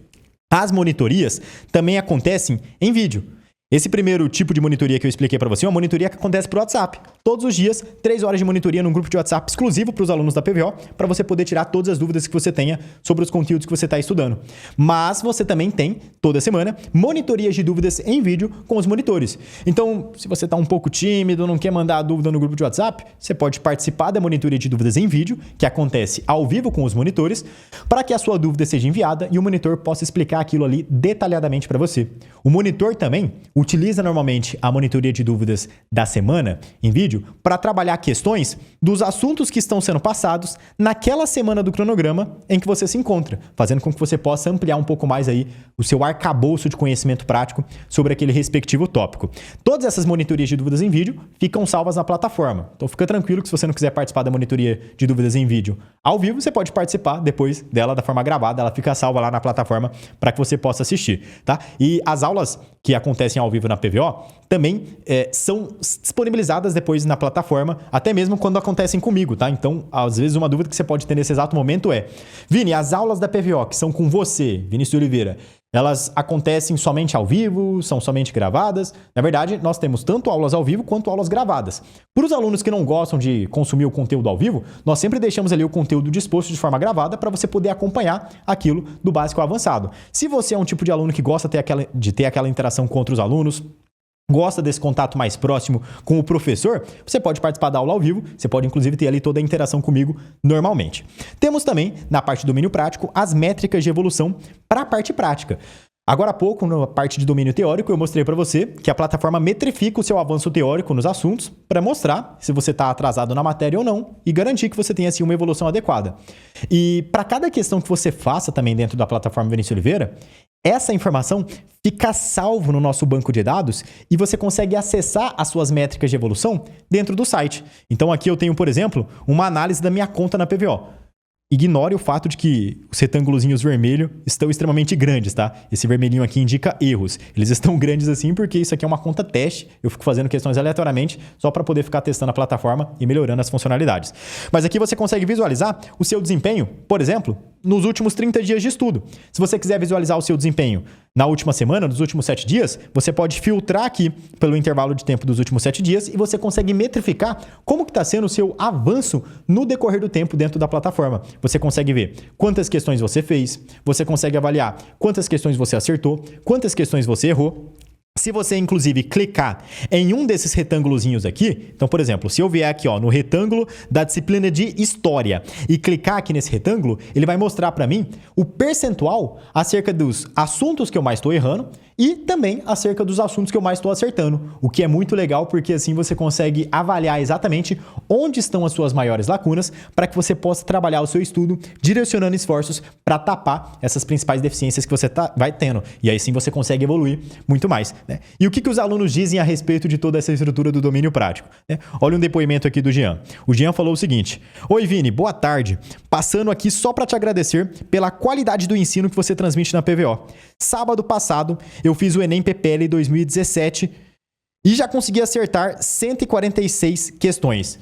As monitorias também acontecem em vídeo. Esse primeiro tipo de monitoria que eu expliquei para você é uma monitoria que acontece por WhatsApp. Todos os dias, 3 horas de monitoria num grupo de WhatsApp exclusivo para os alunos da PVO, para você poder tirar todas as dúvidas que você tenha sobre os conteúdos que você está estudando. Mas você também tem, toda semana, monitorias de dúvidas em vídeo com os monitores. Então, se você está um pouco tímido, não quer mandar a dúvida no grupo de WhatsApp, você pode participar da monitoria de dúvidas em vídeo, que acontece ao vivo com os monitores, para que a sua dúvida seja enviada e o monitor possa explicar aquilo ali detalhadamente para você. O monitor também utiliza normalmente a monitoria de dúvidas da semana em vídeo para trabalhar questões dos assuntos que estão sendo passados naquela semana do cronograma em que você se encontra, fazendo com que você possa ampliar um pouco mais aí o seu arcabouço de conhecimento prático sobre aquele respectivo tópico. Todas essas monitorias de dúvidas em vídeo ficam salvas na plataforma. Então fica tranquilo que se você não quiser participar da monitoria de dúvidas em vídeo ao vivo, você pode participar depois dela da forma gravada, ela fica salva lá na plataforma para que você possa assistir, tá? E as aulas que acontecem ao vivo na PVO também são disponibilizadas depois na plataforma, até mesmo quando acontecem comigo, tá? Então, às vezes uma dúvida que você pode ter nesse exato momento é: Vini, as aulas da PVO que são com você, Vinícius Oliveira, elas acontecem somente ao vivo, são somente gravadas? Na verdade, nós temos tanto aulas ao vivo quanto aulas gravadas. Para os alunos que não gostam de consumir o conteúdo ao vivo, nós sempre deixamos ali o conteúdo disposto de forma gravada para você poder acompanhar aquilo do básico ao avançado. Se você é um tipo de aluno que gosta de ter aquela interação com outros alunos, gosta desse contato mais próximo com o professor, você pode participar da aula ao vivo, você pode inclusive ter ali toda a interação comigo normalmente. Temos também, na parte de domínio prático, as métricas de evolução para a parte prática. Agora há pouco, na parte de domínio teórico, eu mostrei para você que a plataforma metrifica o seu avanço teórico nos assuntos para mostrar se você está atrasado na matéria ou não e garantir que você tenha assim uma evolução adequada. E para cada questão que você faça também dentro da plataforma Vinícius Oliveira, essa informação fica salvo no nosso banco de dados e você consegue acessar as suas métricas de evolução dentro do site. Então aqui eu tenho, por exemplo, uma análise da minha conta na PVO. Ignore o fato de que os retângulozinhos vermelhos estão extremamente grandes, tá? Esse vermelhinho aqui indica erros. Eles estão grandes assim porque isso aqui é uma conta teste. Eu fico fazendo questões aleatoriamente só para poder ficar testando a plataforma e melhorando as funcionalidades. Mas aqui você consegue visualizar o seu desempenho, por exemplo, nos últimos 30 dias de estudo. Se você quiser visualizar o seu desempenho na última semana, nos últimos 7 dias, você pode filtrar aqui pelo intervalo de tempo dos últimos 7 dias e você consegue metrificar como que está sendo o seu avanço no decorrer do tempo dentro da plataforma. Você consegue ver quantas questões você fez, você consegue avaliar quantas questões você acertou, quantas questões você errou. Se você, inclusive, clicar em um desses retângulozinhos aqui, então, por exemplo, se eu vier aqui no retângulo da disciplina de História e clicar aqui nesse retângulo, ele vai mostrar para mim o percentual acerca dos assuntos que eu mais estou errando e também acerca dos assuntos que eu mais estou acertando, o que é muito legal porque assim você consegue avaliar exatamente onde estão as suas maiores lacunas para que você possa trabalhar o seu estudo direcionando esforços para tapar essas principais deficiências que você vai tendo. E aí sim você consegue evoluir muito mais, né? E o que os alunos dizem a respeito de toda essa estrutura do domínio prático, né? Olha um depoimento aqui do Jean. O Jean falou o seguinte: Oi Vini, boa tarde. Passando aqui só para te agradecer pela qualidade do ensino que você transmite na PVO. Sábado passado, eu fiz o Enem PPL 2017 e já consegui acertar 146 questões.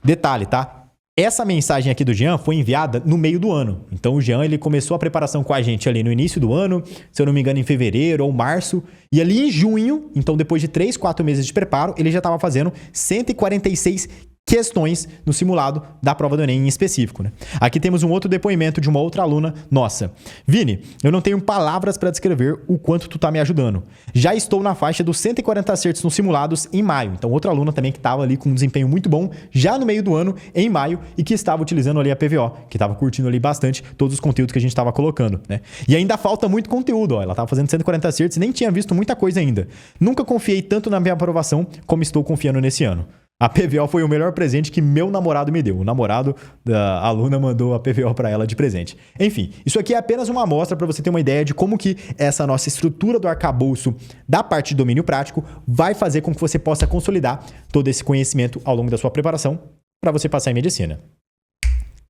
Detalhe, tá? Essa mensagem aqui do Jean foi enviada no meio do ano. Então o Jean ele começou a preparação com a gente ali no início do ano, se eu não me engano em fevereiro ou março. E ali em junho, então depois de 3, 4 meses de preparo, ele já estava fazendo 146 questões no simulado da prova do Enem em específico, né? Aqui temos um outro depoimento de uma outra aluna nossa. Vini, eu não tenho palavras para descrever o quanto tu tá me ajudando. Já estou na faixa dos 140 acertos nos simulados em maio. Então, outra aluna também que estava ali com um desempenho muito bom já no meio do ano, em maio, e que estava utilizando ali a PVO, que estava curtindo ali bastante todos os conteúdos que a gente estava colocando, né? E ainda falta muito conteúdo, ó. Ela estava fazendo 140 acertos e nem tinha visto muita coisa ainda. Nunca confiei tanto na minha aprovação como estou confiando nesse ano. A PVO foi o melhor presente que meu namorado me deu. O namorado da aluna mandou a PVO para ela de presente. Enfim, isso aqui é apenas uma amostra para você ter uma ideia de como que essa nossa estrutura do arcabouço da parte de domínio prático vai fazer com que você possa consolidar todo esse conhecimento ao longo da sua preparação para você passar em medicina.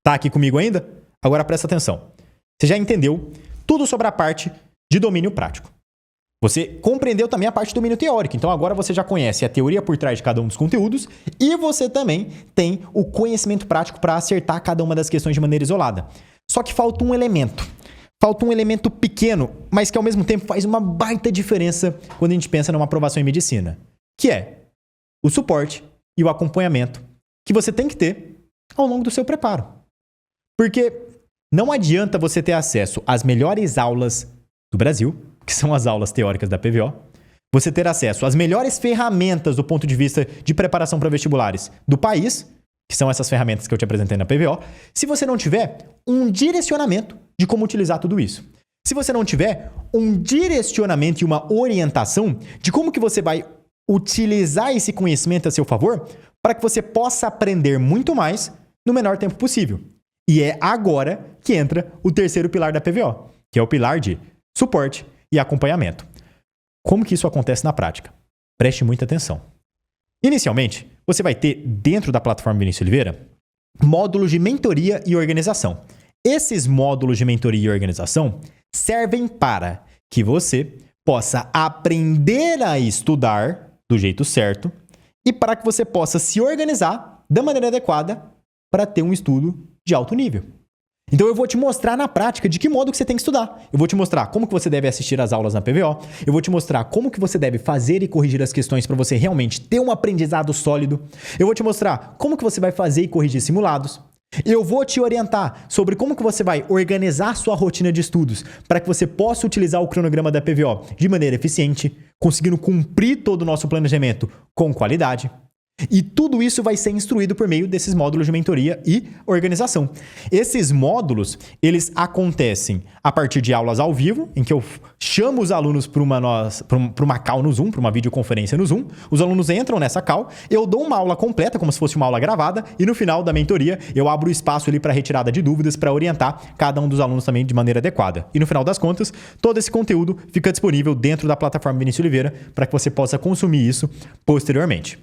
Tá aqui comigo ainda? Agora presta atenção. Você já entendeu tudo sobre a parte de domínio prático. Você compreendeu também a parte do domínio teórico. Então agora você já conhece a teoria por trás de cada um dos conteúdos e você também tem o conhecimento prático para acertar cada uma das questões de maneira isolada. Só que falta um elemento. Falta um elemento pequeno, mas que ao mesmo tempo faz uma baita diferença quando a gente pensa numa aprovação em medicina, que é o suporte e o acompanhamento que você tem que ter ao longo do seu preparo. Porque não adianta você ter acesso às melhores aulas do Brasil, que são as aulas teóricas da PVO, você ter acesso às melhores ferramentas do ponto de vista de preparação para vestibulares do país, que são essas ferramentas que eu te apresentei na PVO, se você não tiver um direcionamento de como utilizar tudo isso. Se você não tiver um direcionamento e uma orientação de como que você vai utilizar esse conhecimento a seu favor para que você possa aprender muito mais no menor tempo possível. E é agora que entra o terceiro pilar da PVO, que é o pilar de suporte e acompanhamento. Como que isso acontece na prática? Preste muita atenção. Inicialmente, você vai ter, dentro da plataforma Vinícius Oliveira, módulos de mentoria e organização. Esses módulos de mentoria e organização servem para que você possa aprender a estudar do jeito certo e para que você possa se organizar da maneira adequada para ter um estudo de alto nível. Então eu vou te mostrar na prática de que modo que você tem que estudar. Eu vou te mostrar como que você deve assistir às aulas na PVO. Eu vou te mostrar como que você deve fazer e corrigir as questões para você realmente ter um aprendizado sólido. Eu vou te mostrar como que você vai fazer e corrigir simulados. Eu vou te orientar sobre como que você vai organizar sua rotina de estudos para que você possa utilizar o cronograma da PVO de maneira eficiente, conseguindo cumprir todo o nosso planejamento com qualidade. E tudo isso vai ser instruído por meio desses módulos de mentoria e organização. Esses módulos, eles acontecem a partir de aulas ao vivo, em que eu chamo os alunos para uma call no Zoom, para uma videoconferência no Zoom. Os alunos entram nessa call, eu dou uma aula completa, como se fosse uma aula gravada, e no final da mentoria eu abro espaço ali para retirada de dúvidas, para orientar cada um dos alunos também de maneira adequada. E no final das contas, todo esse conteúdo fica disponível dentro da plataforma Vinícius Oliveira, para que você possa consumir isso posteriormente.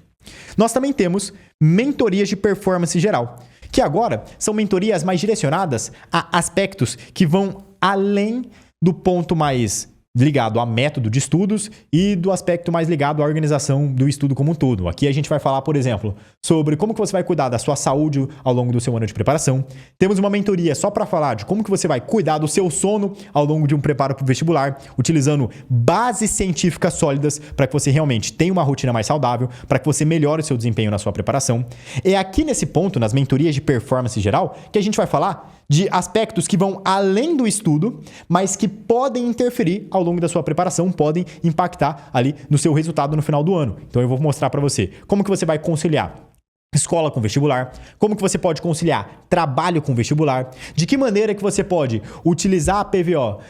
Nós também temos mentorias de performance geral, que agora são mentorias mais direcionadas a aspectos que vão além do ponto mais ligado a método de estudos e do aspecto mais ligado à organização do estudo como um todo. Aqui a gente vai falar, por exemplo, sobre como que você vai cuidar da sua saúde ao longo do seu ano de preparação. Temos uma mentoria só para falar de como que você vai cuidar do seu sono ao longo de um preparo para o vestibular, utilizando bases científicas sólidas para que você realmente tenha uma rotina mais saudável, para que você melhore o seu desempenho na sua preparação. É aqui nesse ponto, nas mentorias de performance geral, que a gente vai falar de aspectos que vão além do estudo, mas que podem interferir ao longo da sua preparação, podem impactar ali no seu resultado no final do ano. Então eu vou mostrar para você como que você vai conciliar escola com vestibular, como que você pode conciliar trabalho com vestibular, de que maneira que você pode utilizar a PVO,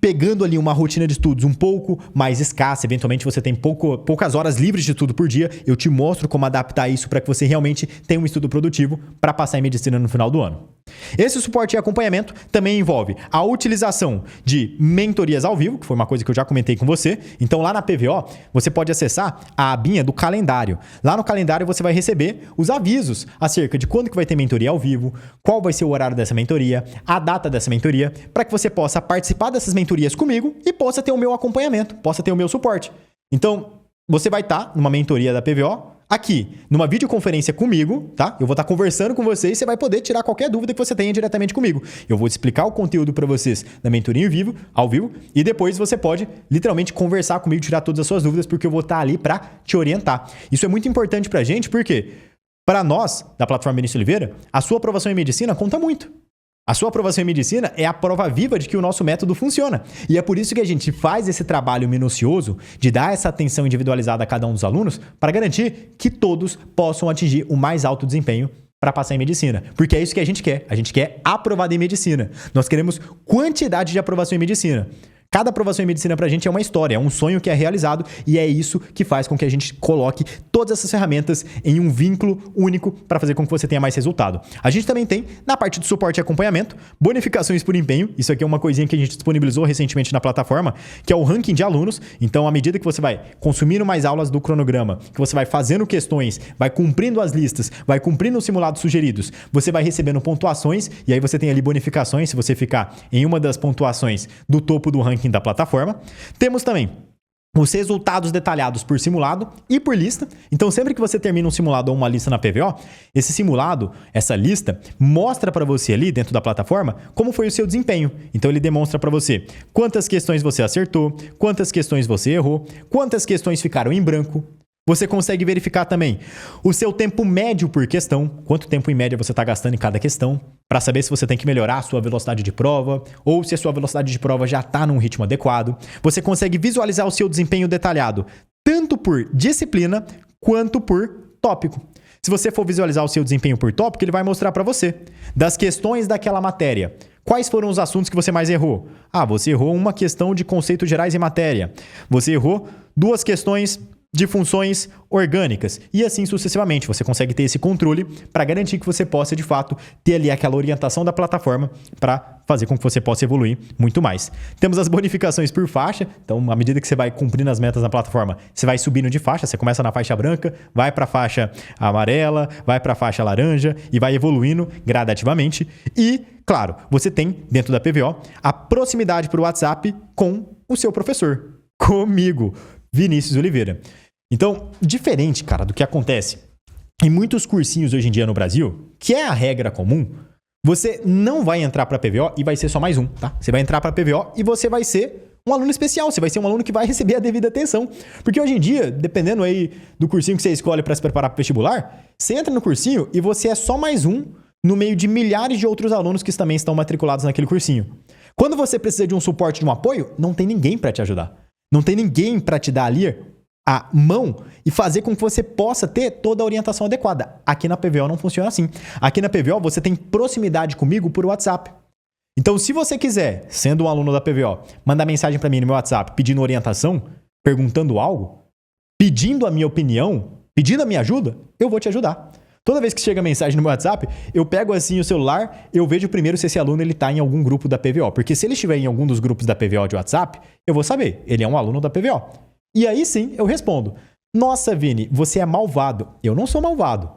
pegando ali uma rotina de estudos um pouco mais escassa, eventualmente você tem poucas horas livres de estudo por dia, eu te mostro como adaptar isso para que você realmente tenha um estudo produtivo para passar em medicina no final do ano. Esse suporte e acompanhamento também envolve a utilização de mentorias ao vivo, que foi uma coisa que eu já comentei com você. Então lá na PVO, você pode acessar a abinha do calendário. Lá no calendário você vai receber os avisos acerca de quando que vai ter mentoria ao vivo, qual vai ser o horário dessa mentoria, a data dessa mentoria, para que você possa participar dessas mentorias comigo e possa ter o meu acompanhamento, possa ter o meu suporte. Então, você vai estar numa mentoria da PVO, aqui, numa videoconferência comigo, tá? Eu vou estar conversando com você e você vai poder tirar qualquer dúvida que você tenha diretamente comigo. Eu vou explicar o conteúdo para vocês na mentoria ao vivo, e depois você pode literalmente conversar comigo, tirar todas as suas dúvidas, porque eu vou estar ali para te orientar. Isso é muito importante pra gente, porque Para nós, da plataforma Vinícius Oliveira, a sua aprovação em medicina conta muito. A sua aprovação em medicina é a prova viva de que o nosso método funciona. E é por isso que a gente faz esse trabalho minucioso de dar essa atenção individualizada a cada um dos alunos para garantir que todos possam atingir o mais alto desempenho para passar em medicina. Porque é isso que a gente quer. A gente quer aprovado em medicina. Nós queremos quantidade de aprovação em medicina. Cada aprovação em medicina pra gente é uma história, é um sonho que é realizado e é isso que faz com que a gente coloque todas essas ferramentas em um vínculo único para fazer com que você tenha mais resultado. A gente também tem, na parte de suporte e acompanhamento, bonificações por empenho. Isso aqui é uma coisinha que a gente disponibilizou recentemente na plataforma, que é o ranking de alunos. Então, à medida que você vai consumindo mais aulas do cronograma, que você vai fazendo questões, vai cumprindo as listas, vai cumprindo os simulados sugeridos, você vai recebendo pontuações e aí você tem ali bonificações se você ficar em uma das pontuações do topo do ranking da plataforma. Temos também os resultados detalhados por simulado e por lista. Então, sempre que você termina um simulado ou uma lista na PVO, esse simulado, essa lista, mostra para você ali dentro da plataforma como foi o seu desempenho. Então, ele demonstra para você quantas questões você acertou, quantas questões você errou, quantas questões ficaram em branco. Você consegue verificar também o seu tempo médio por questão, quanto tempo em média você está gastando em cada questão, para saber se você tem que melhorar a sua velocidade de prova ou se a sua velocidade de prova já está num ritmo adequado. Você consegue visualizar o seu desempenho detalhado, tanto por disciplina quanto por tópico. Se você for visualizar o seu desempenho por tópico, ele vai mostrar para você das questões daquela matéria. Quais foram os assuntos que você mais errou? Você errou uma questão de conceitos gerais em matéria. Você errou 2 questões de funções orgânicas e assim sucessivamente. Você consegue ter esse controle para garantir que você possa, de fato, ter ali aquela orientação da plataforma para fazer com que você possa evoluir muito mais. Temos as bonificações por faixa. Então, à medida que você vai cumprindo as metas na plataforma, você vai subindo de faixa. Você começa na faixa branca, vai para a faixa amarela, vai para a faixa laranja e vai evoluindo gradativamente. E, claro, você tem, dentro da PVO, a proximidade por WhatsApp com o seu professor, comigo, Vinícius Oliveira. Então, diferente, cara, do que acontece em muitos cursinhos hoje em dia no Brasil, que é a regra comum, você não vai entrar para a PVO e vai ser só mais um, tá? Você vai entrar para a PVO e você vai ser um aluno especial, você vai ser um aluno que vai receber a devida atenção. Porque hoje em dia, dependendo aí do cursinho que você escolhe para se preparar para o vestibular, você entra no cursinho e você é só mais um no meio de milhares de outros alunos que também estão matriculados naquele cursinho. Quando você precisa de um suporte, de um apoio, não tem ninguém para te ajudar. Não tem ninguém para te dar ali a mão e fazer com que você possa ter toda a orientação adequada. Aqui na PVO não funciona assim. Aqui na PVO você tem proximidade comigo por WhatsApp. Então, se você quiser, sendo um aluno da PVO, mandar mensagem para mim no meu WhatsApp pedindo orientação, perguntando algo, pedindo a minha opinião, pedindo a minha ajuda, eu vou te ajudar. Toda vez que chega mensagem no meu WhatsApp, eu pego assim o celular, eu vejo primeiro se esse aluno está em algum grupo da PVO. Porque se ele estiver em algum dos grupos da PVO de WhatsApp, eu vou saber, ele é um aluno da PVO. E aí sim, eu respondo. Nossa, Vini, você é malvado. Eu não sou malvado.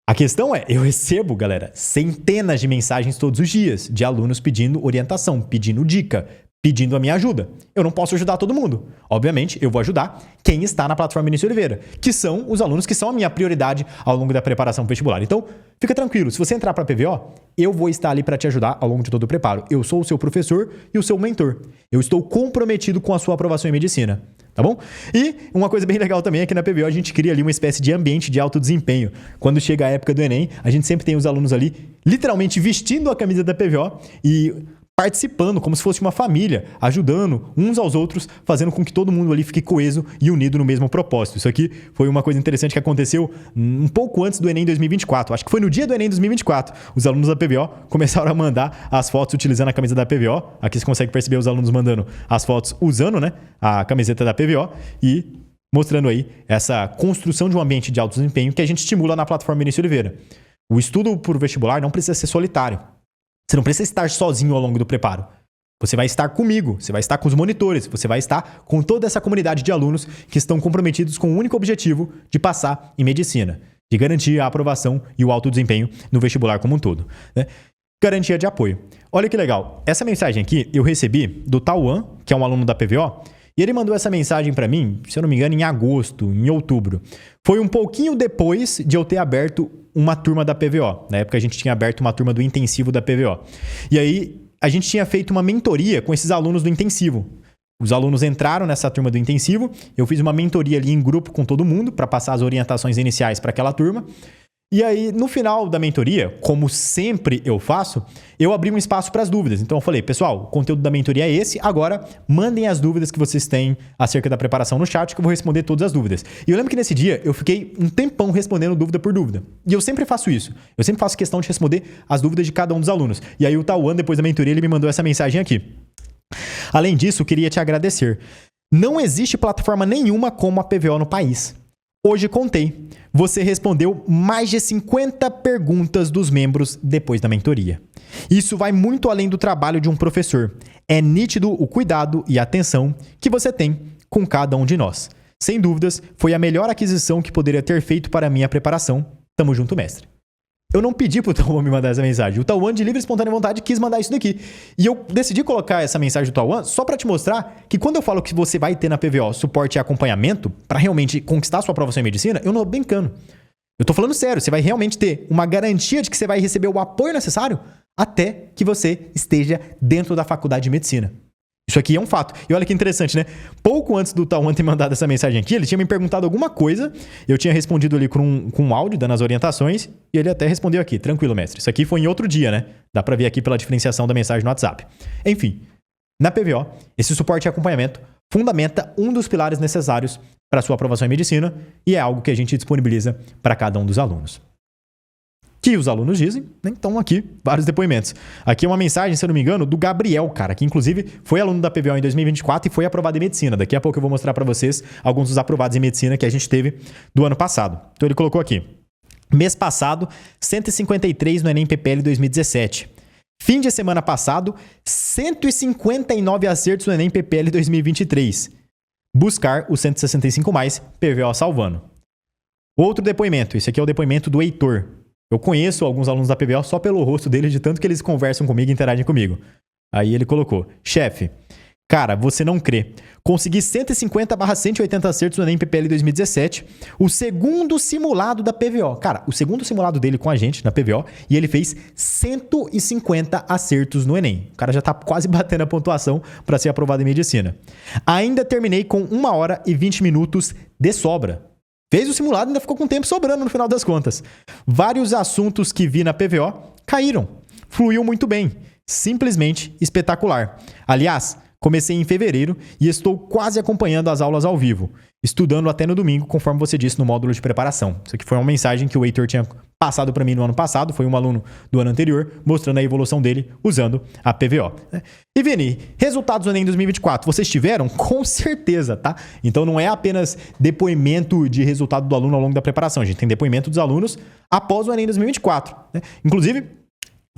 A questão é, eu recebo, galera, centenas de mensagens todos os dias de alunos pedindo orientação, pedindo dica, pedindo a minha ajuda. Eu não posso ajudar todo mundo. Obviamente, eu vou ajudar quem está na plataforma Vinícius Oliveira, que são os alunos que são a minha prioridade ao longo da preparação vestibular. Então, fica tranquilo. Se você entrar para a PVO, eu vou estar ali para te ajudar ao longo de todo o preparo. Eu sou o seu professor e o seu mentor. Eu estou comprometido com a sua aprovação em medicina. Tá bom? E uma coisa bem legal também é que na PVO a gente cria ali uma espécie de ambiente de alto desempenho. Quando chega a época do Enem, a gente sempre tem os alunos ali literalmente vestindo a camisa da PVO e participando como se fosse uma família, ajudando uns aos outros, fazendo com que todo mundo ali fique coeso e unido no mesmo propósito. Isso aqui foi uma coisa interessante que aconteceu um pouco antes do Enem 2024. Acho que foi no dia do Enem 2024. Os alunos da PVO começaram a mandar as fotos utilizando a camisa da PVO. Aqui você consegue perceber os alunos mandando as fotos usando, né, a camiseta da PVO e mostrando aí essa construção de um ambiente de alto desempenho que a gente estimula na plataforma Vinícius Oliveira. O estudo por vestibular não precisa ser solitário. Você não precisa estar sozinho ao longo do preparo. Você vai estar comigo, você vai estar com os monitores, você vai estar com toda essa comunidade de alunos que estão comprometidos com o único objetivo de passar em medicina, de garantir a aprovação e o alto desempenho no vestibular como um todo, né? Garantia de apoio. Olha que legal. Essa mensagem aqui eu recebi do Tauan, que é um aluno da PVO, e ele mandou essa mensagem para mim, se eu não me engano, em agosto, em outubro. Foi um pouquinho depois de eu ter aberto uma turma da PVO. Na época a gente tinha aberto uma turma do intensivo da PVO. E aí a gente tinha feito uma mentoria com esses alunos do intensivo. Os alunos entraram nessa turma do intensivo, eu fiz uma mentoria ali em grupo com todo mundo para passar as orientações iniciais para aquela turma. E aí, no final da mentoria, como sempre eu faço, eu abri um espaço para as dúvidas. Então eu falei, pessoal, o conteúdo da mentoria é esse, agora mandem as dúvidas que vocês têm acerca da preparação no chat, que eu vou responder todas as dúvidas. E eu lembro que nesse dia eu fiquei um tempão respondendo dúvida por dúvida. E eu sempre faço isso. Eu sempre faço questão de responder as dúvidas de cada um dos alunos. E aí o Tauan, depois da mentoria, ele me mandou essa mensagem aqui. Além disso, queria te agradecer. Não existe plataforma nenhuma como a PVO no país. Hoje contei. Você respondeu mais de 50 perguntas dos membros depois da mentoria. Isso vai muito além do trabalho de um professor. É nítido o cuidado e a atenção que você tem com cada um de nós. Sem dúvidas, foi a melhor aquisição que poderia ter feito para a minha preparação. Tamo junto, mestre. Eu não pedi pro Tauan me mandar essa mensagem. O Tauan, de livre e espontânea vontade, quis mandar isso daqui. E eu decidi colocar essa mensagem do Tauan só pra te mostrar que quando eu falo que você vai ter na PVO suporte e acompanhamento pra realmente conquistar sua aprovação em medicina, eu não tô brincando. Eu tô falando sério. Você vai realmente ter uma garantia de que você vai receber o apoio necessário até que você esteja dentro da faculdade de medicina. Isso aqui é um fato. E olha que interessante, né? Pouco antes do Tauan ter mandado essa mensagem aqui, ele tinha me perguntado alguma coisa, eu tinha respondido ali com um áudio, dando as orientações, e ele até respondeu aqui, tranquilo, mestre. Isso aqui foi em outro dia, né? Dá pra ver aqui pela diferenciação da mensagem no WhatsApp. Enfim, na PVO, esse suporte e acompanhamento fundamenta um dos pilares necessários para sua aprovação em medicina e é algo que a gente disponibiliza para cada um dos alunos. Que os alunos dizem, né? Então aqui, vários depoimentos. Aqui é uma mensagem, se eu não me engano, do Gabriel, cara, que inclusive foi aluno da PVO em 2024 e foi aprovado em medicina. Daqui a pouco eu vou mostrar para vocês alguns dos aprovados em medicina que a gente teve do ano passado. Então ele colocou aqui, mês passado, 153 no Enem PPL 2017. Fim de semana passado, 159 acertos no Enem PPL 2023. Buscar o 165 mais, PVO salvando. Outro depoimento, esse aqui é o depoimento do Heitor. Eu conheço alguns alunos da PVO só pelo rosto deles, de tanto que eles conversam comigo e interagem comigo. Aí ele colocou, chefe, cara, você não crê. Consegui 150/180 acertos no Enem PPL 2017, o segundo simulado da PVO. Cara, o segundo simulado dele com a gente na PVO, e ele fez 150 acertos no Enem. O cara já tá quase batendo a pontuação para ser aprovado em medicina. Ainda terminei com 1 hora e 20 minutos de sobra. Fez o simulado e ainda ficou com tempo sobrando no final das contas. Vários assuntos que vi na PVO caíram. Fluiu muito bem. Simplesmente espetacular. Aliás, comecei em fevereiro e estou quase acompanhando as aulas ao vivo. Estudando até no domingo, conforme você disse no módulo de preparação. Isso aqui foi uma mensagem que o Heitor tinha passado para mim no ano passado. Foi um aluno do ano anterior, mostrando a evolução dele usando a PVO. E Vini, resultados do Enem 2024, vocês tiveram? Com certeza, tá? Então não é apenas depoimento de resultado do aluno ao longo da preparação. A gente tem depoimento dos alunos após o Enem 2024. Né? Inclusive,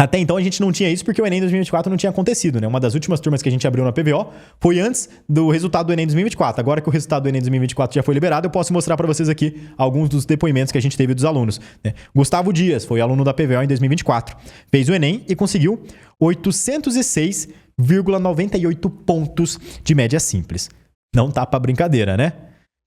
até então a gente não tinha isso porque o Enem 2024 não tinha acontecido, né? Uma das últimas turmas que a gente abriu na PVO foi antes do resultado do Enem 2024. Agora que o resultado do Enem 2024 já foi liberado, eu posso mostrar para vocês aqui alguns dos depoimentos que a gente teve dos alunos. Né? Gustavo Dias foi aluno da PVO em 2024. Fez o Enem e conseguiu 806,98 pontos de média simples. Não tá pra brincadeira, né?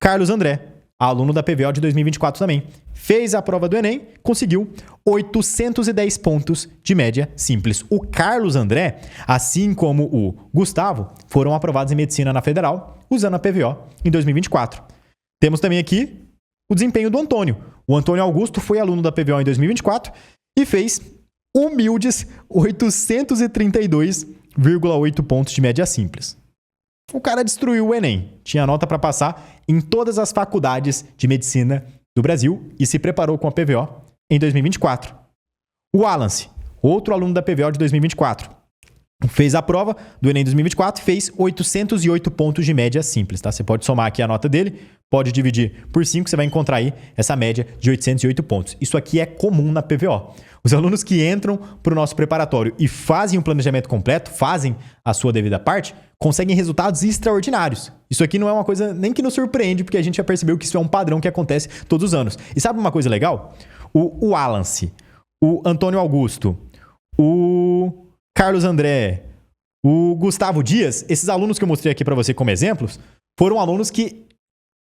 Carlos André, aluno da PVO de 2024 também. Fez a prova do Enem, conseguiu 810 pontos de média simples. O Carlos André, assim como o Gustavo, foram aprovados em medicina na Federal, usando a PVO em 2024. Temos também aqui o desempenho do Antônio. O Antônio Augusto foi aluno da PVO em 2024 e fez humildes 832,8 pontos de média simples. O cara destruiu o Enem. Tinha nota para passar em todas as faculdades de medicina do Brasil e se preparou com a PVO em 2024. O Wallace, outro aluno da PVO de 2024, fez a prova do Enem 2024 e fez 808 pontos de média simples. Tá? Você pode somar aqui a nota dele, pode dividir por 5, você vai encontrar aí essa média de 808 pontos. Isso aqui é comum na PVO. Os alunos que entram para o nosso preparatório e fazem um planejamento completo, fazem a sua devida parte, conseguem resultados extraordinários. Isso aqui não é uma coisa nem que nos surpreende, porque a gente já percebeu que isso é um padrão que acontece todos os anos. E sabe uma coisa legal? O Wallace, o Antônio Augusto, o Carlos André, o Gustavo Dias, esses alunos que eu mostrei aqui para você como exemplos, foram alunos que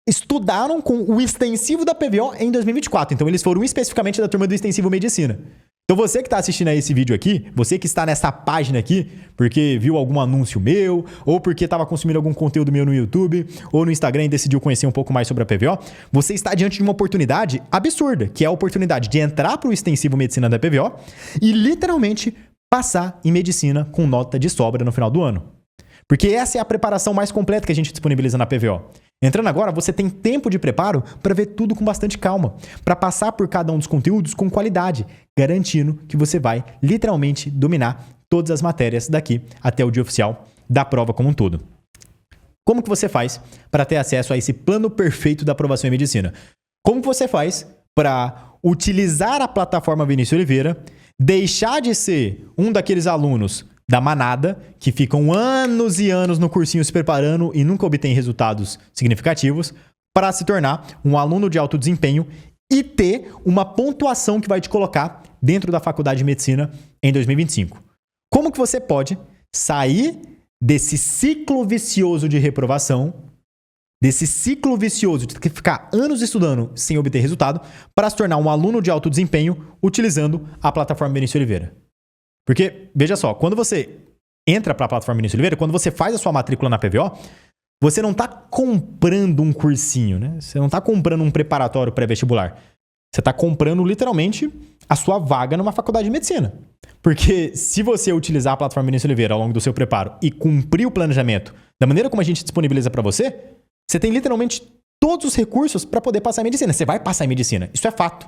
estudaram com o extensivo da PVO em 2024. Então, eles foram especificamente da turma do extensivo medicina. Então você que está assistindo a esse vídeo aqui, você que está nessa página aqui, porque viu algum anúncio meu, ou porque estava consumindo algum conteúdo meu no YouTube, ou no Instagram e decidiu conhecer um pouco mais sobre a PVO, você está diante de uma oportunidade absurda, que é a oportunidade de entrar para o extensivo medicina da PVO e literalmente passar em medicina com nota de sobra no final do ano. Porque essa é a preparação mais completa que a gente disponibiliza na PVO. Entrando agora, você tem tempo de preparo para ver tudo com bastante calma, para passar por cada um dos conteúdos com qualidade, garantindo que você vai literalmente dominar todas as matérias daqui até o dia oficial da prova como um todo. Como que você faz para ter acesso a esse plano perfeito da aprovação em medicina? Como que você faz para utilizar a plataforma Vinícius Oliveira, deixar de ser um daqueles alunos da manada, que ficam anos e anos no cursinho se preparando e nunca obtêm resultados significativos, para se tornar um aluno de alto desempenho e ter uma pontuação que vai te colocar dentro da faculdade de medicina em 2025. Como que você pode sair desse ciclo vicioso de reprovação, desse ciclo vicioso de ficar anos estudando sem obter resultado, para se tornar um aluno de alto desempenho utilizando a plataforma Vinícius Oliveira? Porque, veja só, quando você entra para a plataforma Vinícius Oliveira, quando você faz a sua matrícula na PVO, você não está comprando um cursinho, né? Você não está comprando um preparatório pré-vestibular. Você está comprando, literalmente, a sua vaga numa faculdade de medicina. Porque se você utilizar a plataforma Vinícius Oliveira ao longo do seu preparo e cumprir o planejamento da maneira como a gente disponibiliza para você, você tem, literalmente, todos os recursos para poder passar em medicina. Você vai passar em medicina. Isso é fato.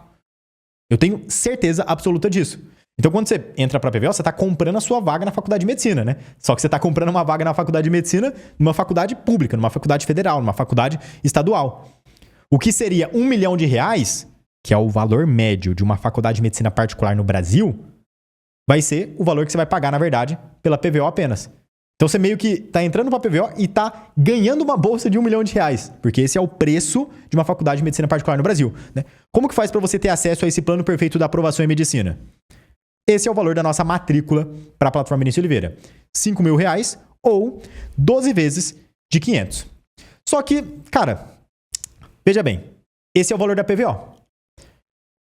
Eu tenho certeza absoluta disso. Então, quando você entra para a PVO, você está comprando a sua vaga na faculdade de medicina, né? Só que você está comprando uma vaga na faculdade de medicina numa faculdade pública, numa faculdade federal, numa faculdade estadual. O que seria R$1 milhão, que é o valor médio de uma faculdade de medicina particular no Brasil, vai ser o valor que você vai pagar, na verdade, pela PVO apenas. Então, você meio que está entrando para a PVO e está ganhando uma bolsa de R$1 milhão, porque esse é o preço de uma faculdade de medicina particular no Brasil, né? Como que faz para você ter acesso a esse plano perfeito da aprovação em medicina? Esse é o valor da nossa matrícula para a plataforma Vinícius Oliveira. R$5.000 ou 12 vezes de 500. Só que, cara, veja bem, esse é o valor da PVO.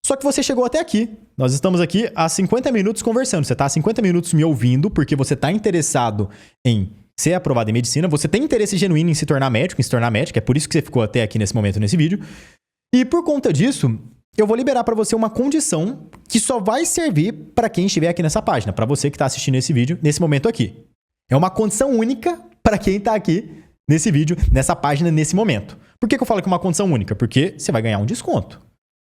Só que você chegou até aqui. Nós estamos aqui há 50 minutos conversando. Você está há 50 minutos me ouvindo porque você está interessado em ser aprovado em medicina. Você tem interesse genuíno em se tornar médico, É por isso que você ficou até aqui nesse momento, nesse vídeo. E por conta disso, eu vou liberar para você uma condição que só vai servir para quem estiver aqui nessa página, para você que está assistindo esse vídeo nesse momento aqui. É uma condição única para quem está aqui nesse vídeo, nessa página, nesse momento. Por que eu falo que é uma condição única? Porque você vai ganhar um desconto.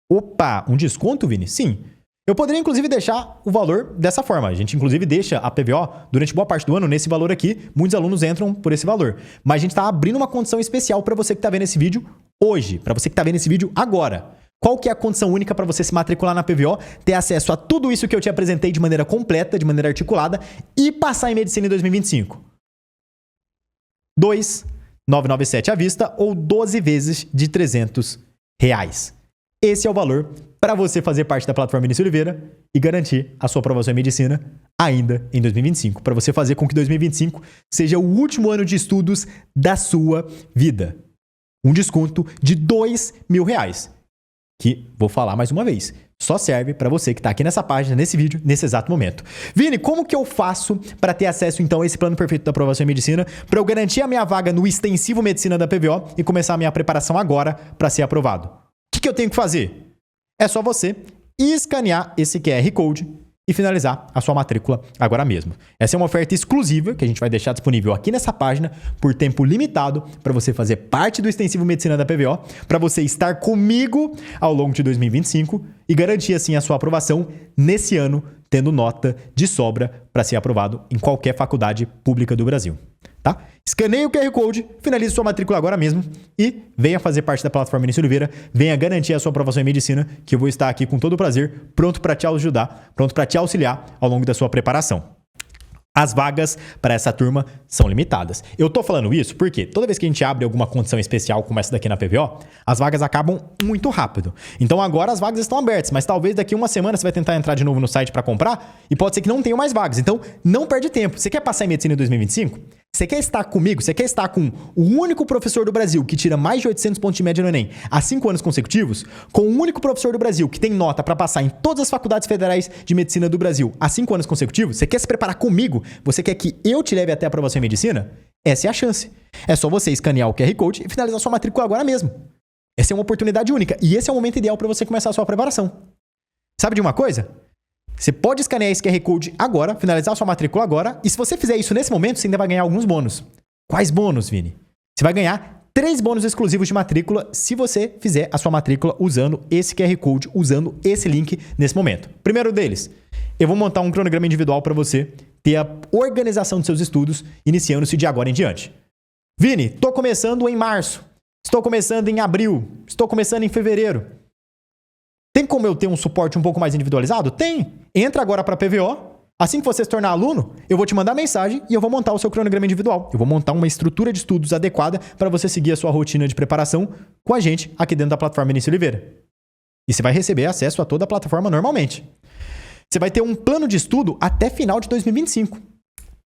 Opa, um desconto, Vini? Sim. Eu poderia, inclusive, deixar o valor dessa forma. A gente, inclusive, deixa a PVO durante boa parte do ano nesse valor aqui. Muitos alunos entram por esse valor. Mas a gente está abrindo uma condição especial para você que está vendo esse vídeo hoje, para você que está vendo esse vídeo agora. Qual que é a condição única para você se matricular na PVO, ter acesso a tudo isso que eu te apresentei de maneira completa, de maneira articulada e passar em medicina em 2025? 2.997 à vista ou 12 vezes de R$300. Esse é o valor para você fazer parte da plataforma Vinícius Oliveira e garantir a sua aprovação em medicina ainda em 2025, para você fazer com que 2025 seja o último ano de estudos da sua vida. Um desconto de R$2.000. Que, vou falar mais uma vez, só serve para você que está aqui nessa página, nesse vídeo, nesse exato momento. Vini, como que eu faço para ter acesso, então, a esse plano perfeito da aprovação em medicina, para eu garantir a minha vaga no extensivo medicina da PVO e começar a minha preparação agora para ser aprovado? O que eu tenho que fazer? É só você escanear esse QR Code e finalizar a sua matrícula agora mesmo. Essa é uma oferta exclusiva que a gente vai deixar disponível aqui nessa página por tempo limitado para você fazer parte do extensivo medicina da PVO, para você estar comigo ao longo de 2025 e garantir assim a sua aprovação nesse ano, tendo nota de sobra para ser aprovado em qualquer faculdade pública do Brasil. Tá? Escaneie o QR Code, finalize sua matrícula agora mesmo e venha fazer parte da plataforma Vinícius Oliveira, venha garantir a sua aprovação em medicina, que eu vou estar aqui com todo o prazer, pronto para te ajudar, pronto para te auxiliar ao longo da sua preparação. As vagas para essa turma são limitadas. Eu tô falando isso porque toda vez que a gente abre alguma condição especial como essa daqui na PVO, as vagas acabam muito rápido. Então agora as vagas estão abertas, mas talvez daqui uma semana você vai tentar entrar de novo no site para comprar e pode ser que não tenha mais vagas. Então não perde tempo. Você quer passar em medicina em 2025? Você quer estar comigo? Você quer estar com o único professor do Brasil que tira mais de 800 pontos de média no Enem há 5 anos consecutivos? Com o único professor do Brasil que tem nota para passar em todas as faculdades federais de medicina do Brasil há 5 anos consecutivos? Você quer se preparar comigo? Você quer que eu te leve até a aprovação em medicina? Essa é a chance. É só você escanear o QR Code e finalizar sua matrícula agora mesmo. Essa é uma oportunidade única e esse é o momento ideal para você começar a sua preparação. Sabe de uma coisa? Você pode escanear esse QR Code agora, finalizar sua matrícula agora, e se você fizer isso nesse momento, você ainda vai ganhar alguns bônus. Quais bônus, Vini? Você vai ganhar 3 bônus exclusivos de matrícula se você fizer a sua matrícula usando esse QR Code, usando esse link nesse momento. Primeiro deles, eu vou montar um cronograma individual para você ter a organização dos seus estudos, iniciando-se de agora em diante. Vini, estou começando em março, estou começando em abril, estou começando em fevereiro. Tem como eu ter um suporte um pouco mais individualizado? Tem! Entra agora para a PVO. Assim que você se tornar aluno, eu vou te mandar mensagem e eu vou montar o seu cronograma individual. Eu vou montar uma estrutura de estudos adequada para você seguir a sua rotina de preparação com a gente aqui dentro da plataforma Vinícius Oliveira. E você vai receber acesso a toda a plataforma normalmente. Você vai ter um plano de estudo até final de 2025.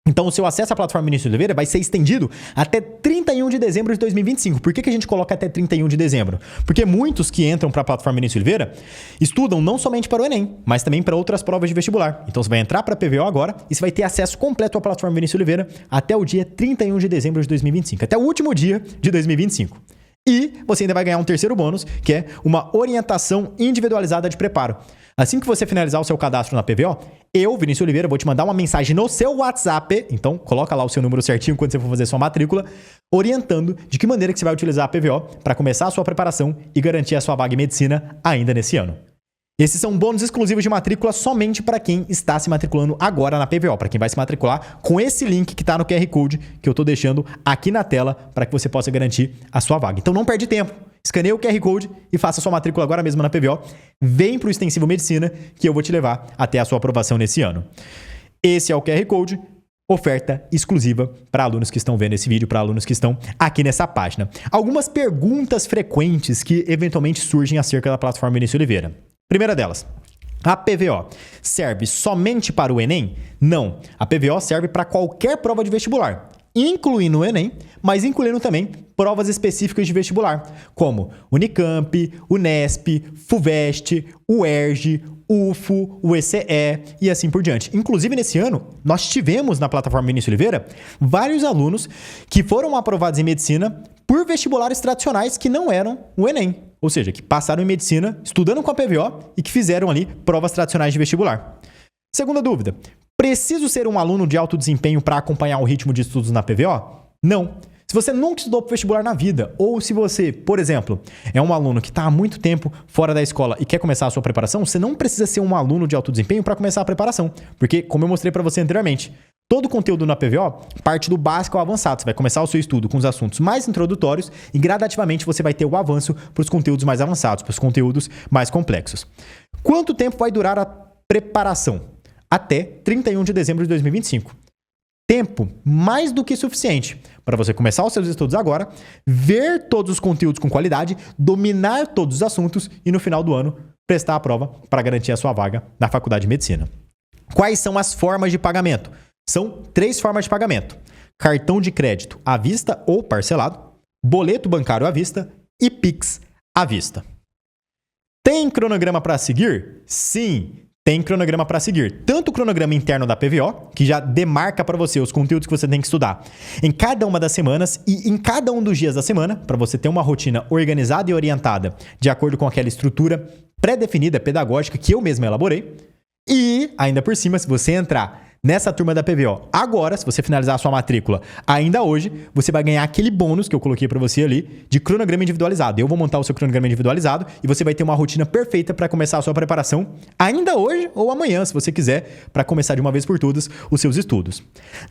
Então, o seu acesso à plataforma Vinícius Oliveira vai ser estendido até 31 de dezembro de 2025. Por que a gente coloca até 31 de dezembro? Porque muitos que entram para a plataforma Vinícius Oliveira estudam não somente para o Enem, mas também para outras provas de vestibular. Então, você vai entrar para a PVO agora e você vai ter acesso completo à plataforma Vinícius Oliveira até o dia 31 de dezembro de 2025. Até o último dia de 2025. E você ainda vai ganhar um terceiro bônus, que é uma orientação individualizada de preparo. Assim que você finalizar o seu cadastro na PVO, eu, Vinícius Oliveira, vou te mandar uma mensagem no seu WhatsApp, então coloca lá o seu número certinho quando você for fazer sua matrícula, orientando de que maneira que você vai utilizar a PVO para começar a sua preparação e garantir a sua vaga em medicina ainda nesse ano. Esses são bônus exclusivos de matrícula somente para quem está se matriculando agora na PVO, para quem vai se matricular com esse link que está no QR Code que eu estou deixando aqui na tela para que você possa garantir a sua vaga. Então não perde tempo, escaneie o QR Code e faça sua matrícula agora mesmo na PVO. Vem para o Extensivo Medicina que eu vou te levar até a sua aprovação nesse ano. Esse é o QR Code, oferta exclusiva para alunos que estão vendo esse vídeo, para alunos que estão aqui nessa página. Algumas perguntas frequentes que eventualmente surgem acerca da plataforma Vinícius Oliveira. Primeira delas, a PVO serve somente para o Enem? Não. A PVO serve para qualquer prova de vestibular, incluindo o Enem, mas incluindo também provas específicas de vestibular, como Unicamp, Unesp, FUVEST, UERJ, UFO, UECE e assim por diante. Inclusive, nesse ano, nós tivemos na plataforma Vinícius Oliveira vários alunos que foram aprovados em medicina por vestibulares tradicionais que não eram o Enem. Ou seja, que passaram em medicina estudando com a PVO e que fizeram ali provas tradicionais de vestibular. Segunda dúvida, preciso ser um aluno de alto desempenho para acompanhar o ritmo de estudos na PVO? Não. Se você nunca estudou para vestibular na vida, ou se você, por exemplo, é um aluno que está há muito tempo fora da escola e quer começar a sua preparação, você não precisa ser um aluno de alto desempenho para começar a preparação. Porque, como eu mostrei para você anteriormente, todo o conteúdo na PVO parte do básico ao avançado. Você vai começar o seu estudo com os assuntos mais introdutórios e gradativamente você vai ter o avanço para os conteúdos mais avançados, para os conteúdos mais complexos. Quanto tempo vai durar a preparação? Até 31 de dezembro de 2025. Tempo mais do que suficiente para você começar os seus estudos agora, ver todos os conteúdos com qualidade, dominar todos os assuntos e no final do ano prestar a prova para garantir a sua vaga na Faculdade de Medicina. Quais são as formas de pagamento? São 3 formas de pagamento: cartão de crédito à vista ou parcelado, boleto bancário à vista e Pix à vista. Tem cronograma para seguir? Sim, tem cronograma para seguir. Tanto o cronograma interno da PVO, que já demarca para você os conteúdos que você tem que estudar em cada uma das semanas e em cada um dos dias da semana, para você ter uma rotina organizada e orientada de acordo com aquela estrutura pré-definida, pedagógica, que eu mesmo elaborei. E, ainda por cima, se você entrar nessa turma da PVO agora, se você finalizar a sua matrícula ainda hoje, você vai ganhar aquele bônus que eu coloquei para você ali de cronograma individualizado. Eu vou montar o seu cronograma individualizado e você vai ter uma rotina perfeita para começar a sua preparação ainda hoje ou amanhã, se você quiser, para começar de uma vez por todas os seus estudos.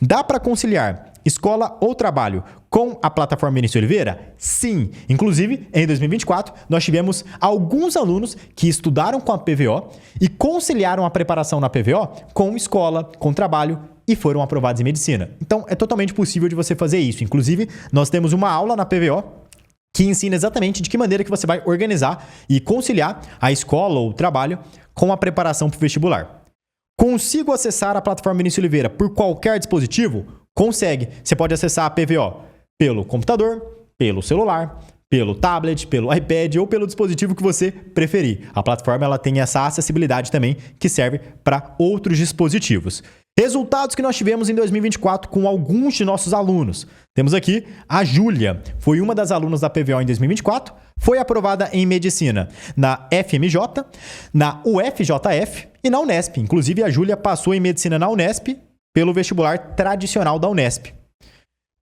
Dá para conciliar escola ou trabalho com a plataforma Vinícius Oliveira? Sim. Inclusive, em 2024, nós tivemos alguns alunos que estudaram com a PVO e conciliaram a preparação na PVO com escola, com trabalho e foram aprovados em medicina. Então, é totalmente possível de você fazer isso. Inclusive, nós temos uma aula na PVO que ensina exatamente de que maneira que você vai organizar e conciliar a escola ou o trabalho com a preparação para o vestibular. Consigo acessar a plataforma Vinícius Oliveira por qualquer dispositivo? Consegue. Você pode acessar a PVO pelo computador, pelo celular, pelo tablet, pelo iPad ou pelo dispositivo que você preferir. A plataforma ela tem essa acessibilidade também que serve para outros dispositivos. Resultados que nós tivemos em 2024 com alguns de nossos alunos. Temos aqui a Júlia, foi uma das alunas da PVO em 2024, foi aprovada em medicina na FMJ, na UFJF e na Unesp. Inclusive, a Júlia passou em medicina na Unesp pelo vestibular tradicional da Unesp.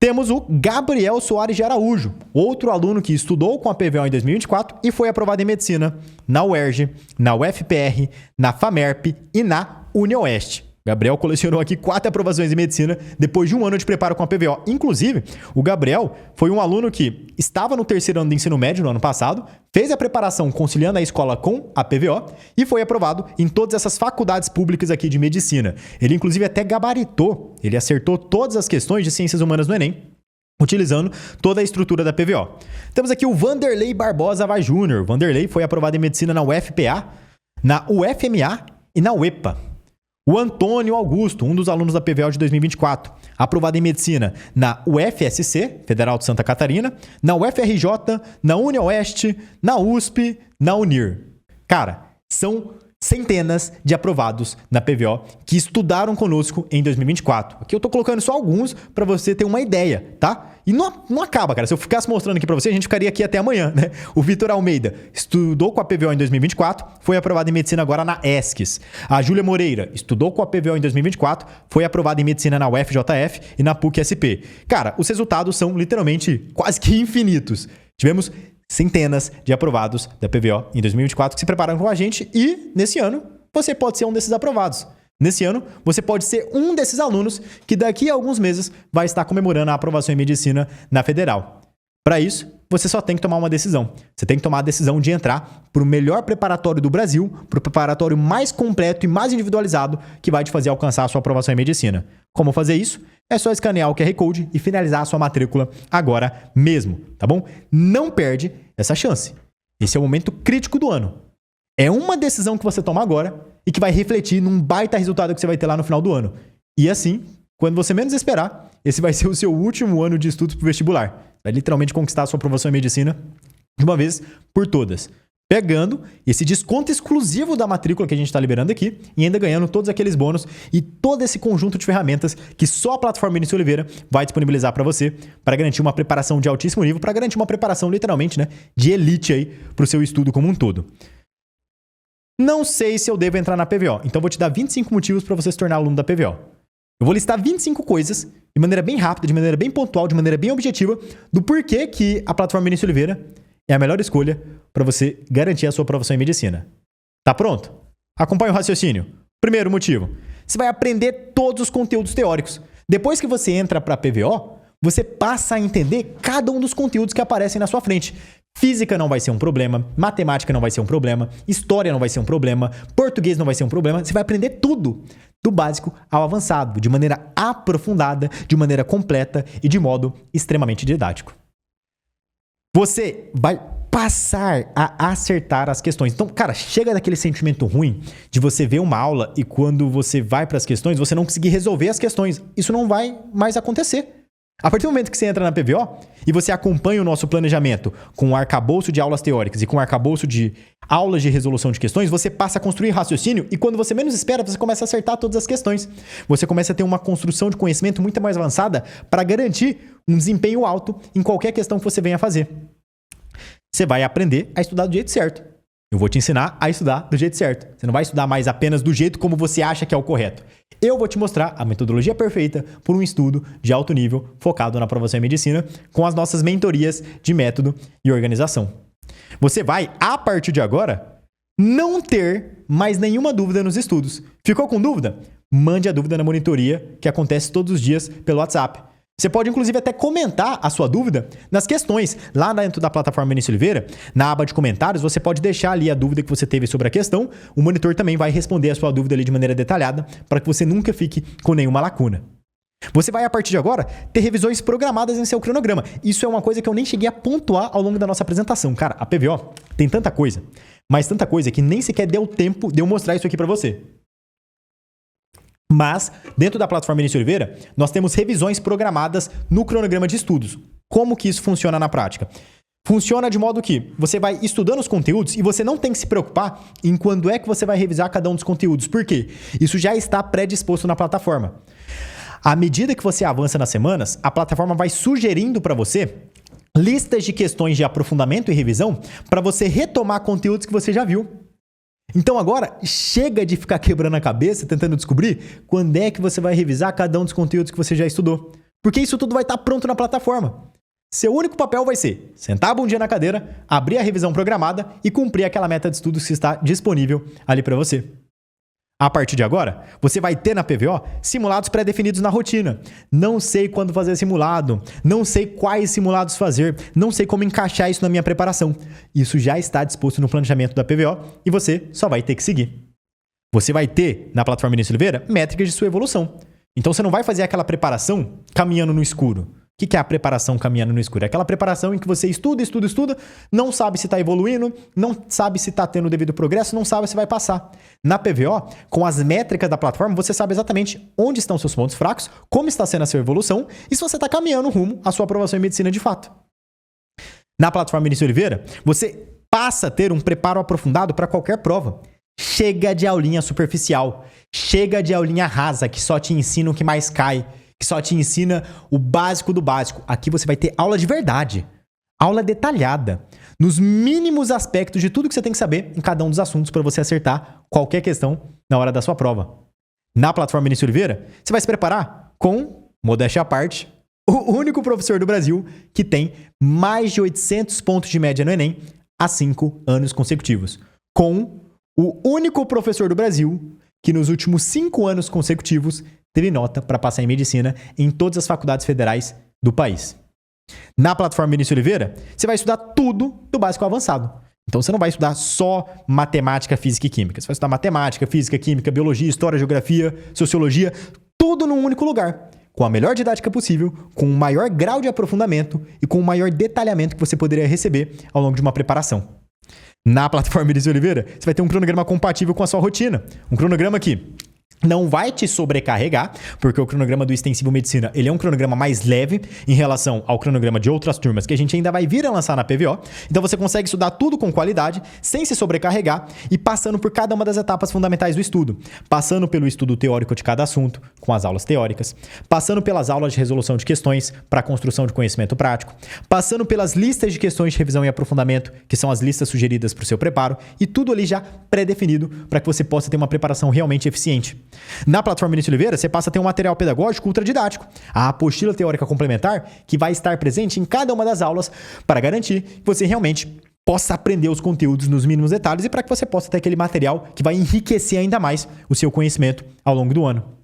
Temos o Gabriel Soares de Araújo, outro aluno que estudou com a PVO em 2024 e foi aprovado em medicina na UERJ, na UFPR, na FAMERP e na UniOeste. Gabriel colecionou aqui 4 aprovações em medicina depois de um ano de preparo com a PVO. Inclusive, o Gabriel foi um aluno que estava no 3º ano de ensino médio no ano passado, fez a preparação conciliando a escola com a PVO e foi aprovado em todas essas faculdades públicas aqui de medicina. Ele, inclusive, até gabaritou, ele acertou todas as questões de ciências humanas no Enem, utilizando toda a estrutura da PVO. Temos aqui o Vanderlei Barbosa Vaz Júnior. Vanderlei foi aprovado em medicina na UFPA, na UFMA e na UEPA. O Antônio Augusto, um dos alunos da PVO de 2024, aprovado em medicina na UFSC, Federal de Santa Catarina, na UFRJ, na UniOeste, na USP, na Unir. Cara, são centenas de aprovados na PVO que estudaram conosco em 2024. Aqui eu tô colocando só alguns para você ter uma ideia, tá? E não acaba, cara. Se eu ficasse mostrando aqui para você, a gente ficaria aqui até amanhã, né? O Vitor Almeida estudou com a PVO em 2024, foi aprovado em medicina agora na ESCS. A Júlia Moreira estudou com a PVO em 2024, foi aprovada em medicina na UFJF e na PUC-SP. Cara, os resultados são literalmente quase que infinitos. Tivemos centenas de aprovados da PVO em 2024 que se prepararam com a gente e, nesse ano, você pode ser um desses aprovados. Nesse ano, você pode ser um desses alunos que daqui a alguns meses vai estar comemorando a aprovação em medicina na Federal. Para isso, você só tem que tomar uma decisão. Você tem que tomar a decisão de entrar para o melhor preparatório do Brasil, para o preparatório mais completo e mais individualizado que vai te fazer alcançar a sua aprovação em medicina. Como fazer isso? É só escanear o QR Code e finalizar a sua matrícula agora mesmo, tá bom? Não perde essa chance. Esse é o momento crítico do ano. É uma decisão que você toma agora e que vai refletir num baita resultado que você vai ter lá no final do ano. E assim, quando você menos esperar, esse vai ser o seu último ano de estudos para o vestibular. Vai literalmente conquistar a sua aprovação em medicina de uma vez por todas. Pegando esse desconto exclusivo da matrícula que a gente está liberando aqui e ainda ganhando todos aqueles bônus e todo esse conjunto de ferramentas que só a plataforma Vinícius Oliveira vai disponibilizar para você para garantir uma preparação de altíssimo nível, para garantir uma preparação literalmente, né, de elite aí para o seu estudo como um todo. Não sei se eu devo entrar na PVO, então vou te dar 25 motivos para você se tornar aluno da PVO. Eu vou listar 25 coisas de maneira bem rápida, de maneira bem pontual, de maneira bem objetiva do porquê que a plataforma Vinícius Oliveira é a melhor escolha para você garantir a sua aprovação em medicina. Tá pronto? Acompanhe o raciocínio. Primeiro motivo. Você vai aprender todos os conteúdos teóricos. Depois que você entra para a PVO, você passa a entender cada um dos conteúdos que aparecem na sua frente. Física não vai ser um problema, matemática não vai ser um problema, história não vai ser um problema, português não vai ser um problema. Você vai aprender tudo, do básico ao avançado, de maneira aprofundada, de maneira completa e de modo extremamente didático. Você vai passar a acertar as questões. Então, cara, chega daquele sentimento ruim de você ver uma aula e quando você vai para as questões, você não conseguir resolver as questões. Isso não vai mais acontecer. A partir do momento que você entra na PVO e você acompanha o nosso planejamento com o arcabouço de aulas teóricas e com o arcabouço de aulas de resolução de questões, você passa a construir raciocínio e quando você menos espera, você começa a acertar todas as questões. Você começa a ter uma construção de conhecimento muito mais avançada para garantir um desempenho alto em qualquer questão que você venha fazer. Você vai aprender a estudar do jeito certo. Eu vou te ensinar a estudar do jeito certo. Você não vai estudar mais apenas do jeito como você acha que é o correto. Eu vou te mostrar a metodologia perfeita por um estudo de alto nível focado na aprovação em medicina com as nossas mentorias de método e organização. Você vai, a partir de agora, não ter mais nenhuma dúvida nos estudos. Ficou com dúvida? Mande a dúvida na monitoria que acontece todos os dias pelo WhatsApp. Você pode, inclusive, até comentar a sua dúvida nas questões. Lá dentro da plataforma Vinícius Oliveira, na aba de comentários, você pode deixar ali a dúvida que você teve sobre a questão. O monitor também vai responder a sua dúvida ali de maneira detalhada para que você nunca fique com nenhuma lacuna. Você vai, a partir de agora, ter revisões programadas em seu cronograma. Isso é uma coisa que eu nem cheguei a pontuar ao longo da nossa apresentação. Cara, a PVO tem tanta coisa, mas tanta coisa que nem sequer deu tempo de eu mostrar isso aqui para você. Mas, dentro da plataforma Vinícius Oliveira, nós temos revisões programadas no cronograma de estudos. Como que isso funciona na prática? Funciona de modo que você vai estudando os conteúdos e você não tem que se preocupar em quando é que você vai revisar cada um dos conteúdos. Por quê? Isso já está predisposto na plataforma. À medida que você avança nas semanas, a plataforma vai sugerindo para você listas de questões de aprofundamento e revisão para você retomar conteúdos que você já viu. Então agora, chega de ficar quebrando a cabeça, tentando descobrir quando é que você vai revisar cada um dos conteúdos que você já estudou. Porque isso tudo vai estar pronto na plataforma. Seu único papel vai ser sentar a bundinha na cadeira, abrir a revisão programada e cumprir aquela meta de estudos que está disponível ali para você. A partir de agora, você vai ter na PVO simulados pré-definidos na rotina. Não sei quando fazer simulado, não sei quais simulados fazer, não sei como encaixar isso na minha preparação. Isso já está disposto no planejamento da PVO e você só vai ter que seguir. Você vai ter, na plataforma Vinícius Oliveira, métricas de sua evolução. Então você não vai fazer aquela preparação caminhando no escuro. O que é a preparação caminhando no escuro? É aquela preparação em que você estuda, não sabe se está evoluindo, não sabe se está tendo o devido progresso, não sabe se vai passar. Na PVO, com as métricas da plataforma, você sabe exatamente onde estão seus pontos fracos, como está sendo a sua evolução e se você está caminhando rumo à sua aprovação em medicina de fato. Na plataforma Vinícius Oliveira, você passa a ter um preparo aprofundado para qualquer prova. Chega de aulinha superficial, chega de aulinha rasa que só te ensina o que mais cai, que só te ensina o básico do básico. Aqui você vai ter aula de verdade, aula detalhada, nos mínimos aspectos de tudo que você tem que saber em cada um dos assuntos para você acertar qualquer questão na hora da sua prova. Na plataforma Vinícius Oliveira, você vai se preparar com, modéstia à parte, o único professor do Brasil que tem mais de 800 pontos de média no Enem há 5 anos consecutivos. Com o único professor do Brasil que nos últimos 5 anos consecutivos teve nota para passar em medicina em todas as faculdades federais do país. Na plataforma Vinícius Oliveira, você vai estudar tudo do básico ao avançado. Então você não vai estudar só matemática, física e química. Você vai estudar matemática, física, química, biologia, história, geografia, sociologia, tudo num único lugar, com a melhor didática possível, com o maior grau de aprofundamento e com o maior detalhamento que você poderia receber ao longo de uma preparação. Na plataforma Vinícius Oliveira, você vai ter um cronograma compatível com a sua rotina. Um cronograma que não vai te sobrecarregar, porque o cronograma do Extensivo Medicina, ele é um cronograma mais leve em relação ao cronograma de outras turmas que a gente ainda vai vir a lançar na PVO. Então você consegue estudar tudo com qualidade, sem se sobrecarregar e passando por cada uma das etapas fundamentais do estudo. Passando pelo estudo teórico de cada assunto, com as aulas teóricas. Passando pelas aulas de resolução de questões para a construção de conhecimento prático. Passando pelas listas de questões de revisão e aprofundamento, que são as listas sugeridas para o seu preparo. E tudo ali já pré-definido para que você possa ter uma preparação realmente eficiente. Na plataforma Vinícius Oliveira, você passa a ter um material pedagógico ultradidático, a apostila teórica complementar, que vai estar presente em cada uma das aulas para garantir que você realmente possa aprender os conteúdos nos mínimos detalhes e para que você possa ter aquele material que vai enriquecer ainda mais o seu conhecimento ao longo do ano.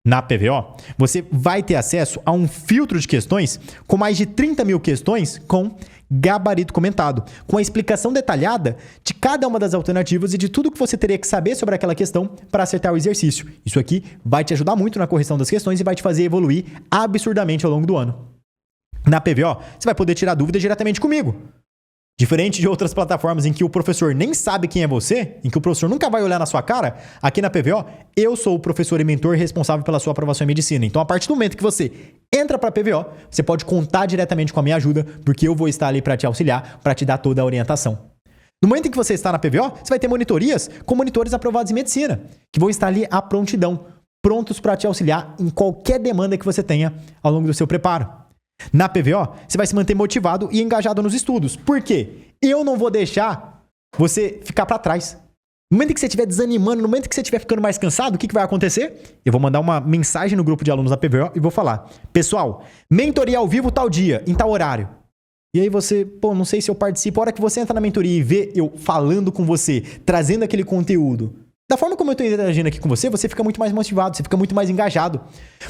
Na PVO, você vai ter acesso a um filtro de questões com mais de 30 mil questões com gabarito comentado, com a explicação detalhada de cada uma das alternativas e de tudo que você teria que saber sobre aquela questão para acertar o exercício. Isso aqui vai te ajudar muito na correção das questões e vai te fazer evoluir absurdamente ao longo do ano. Na PVO, você vai poder tirar dúvidas diretamente comigo. Diferente de outras plataformas em que o professor nem sabe quem é você, em que o professor nunca vai olhar na sua cara, aqui na PVO, eu sou o professor e mentor responsável pela sua aprovação em medicina. Então, a partir do momento que você entra para a PVO, você pode contar diretamente com a minha ajuda, porque eu vou estar ali para te auxiliar, para te dar toda a orientação. No momento em que você está na PVO, você vai ter monitorias com monitores aprovados em medicina, que vão estar ali à prontidão, prontos para te auxiliar em qualquer demanda que você tenha ao longo do seu preparo. Na PVO, você vai se manter motivado e engajado nos estudos. Por quê? Eu não vou deixar você ficar para trás. No momento que você estiver desanimando, no momento que você estiver ficando mais cansado, o que vai acontecer? Eu vou mandar uma mensagem no grupo de alunos da PVO e vou falar: pessoal, mentoria ao vivo tal dia, em tal horário. E aí você, não sei se eu participo. A hora que você entra na mentoria e vê eu falando com você, trazendo aquele conteúdo, da forma como eu estou interagindo aqui com você, você fica muito mais motivado, você fica muito mais engajado.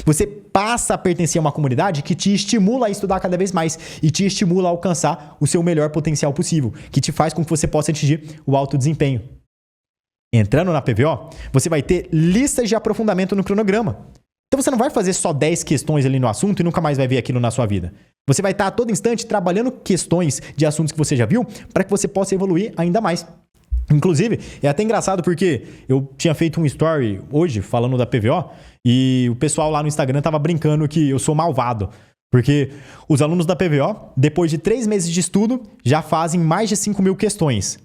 Você passa a pertencer a uma comunidade que te estimula a estudar cada vez mais e te estimula a alcançar o seu melhor potencial possível, que te faz com que você possa atingir o alto desempenho. Entrando na PVO, você vai ter listas de aprofundamento no cronograma. Então você não vai fazer só 10 questões ali no assunto e nunca mais vai ver aquilo na sua vida. Você vai estar a todo instante trabalhando questões de assuntos que você já viu para que você possa evoluir ainda mais. Inclusive, é até engraçado porque eu tinha feito um story hoje falando da PVO e o pessoal lá no Instagram tava brincando que eu sou malvado. Porque os alunos da PVO, depois de 3 meses de estudo, já fazem mais de 5 mil questões.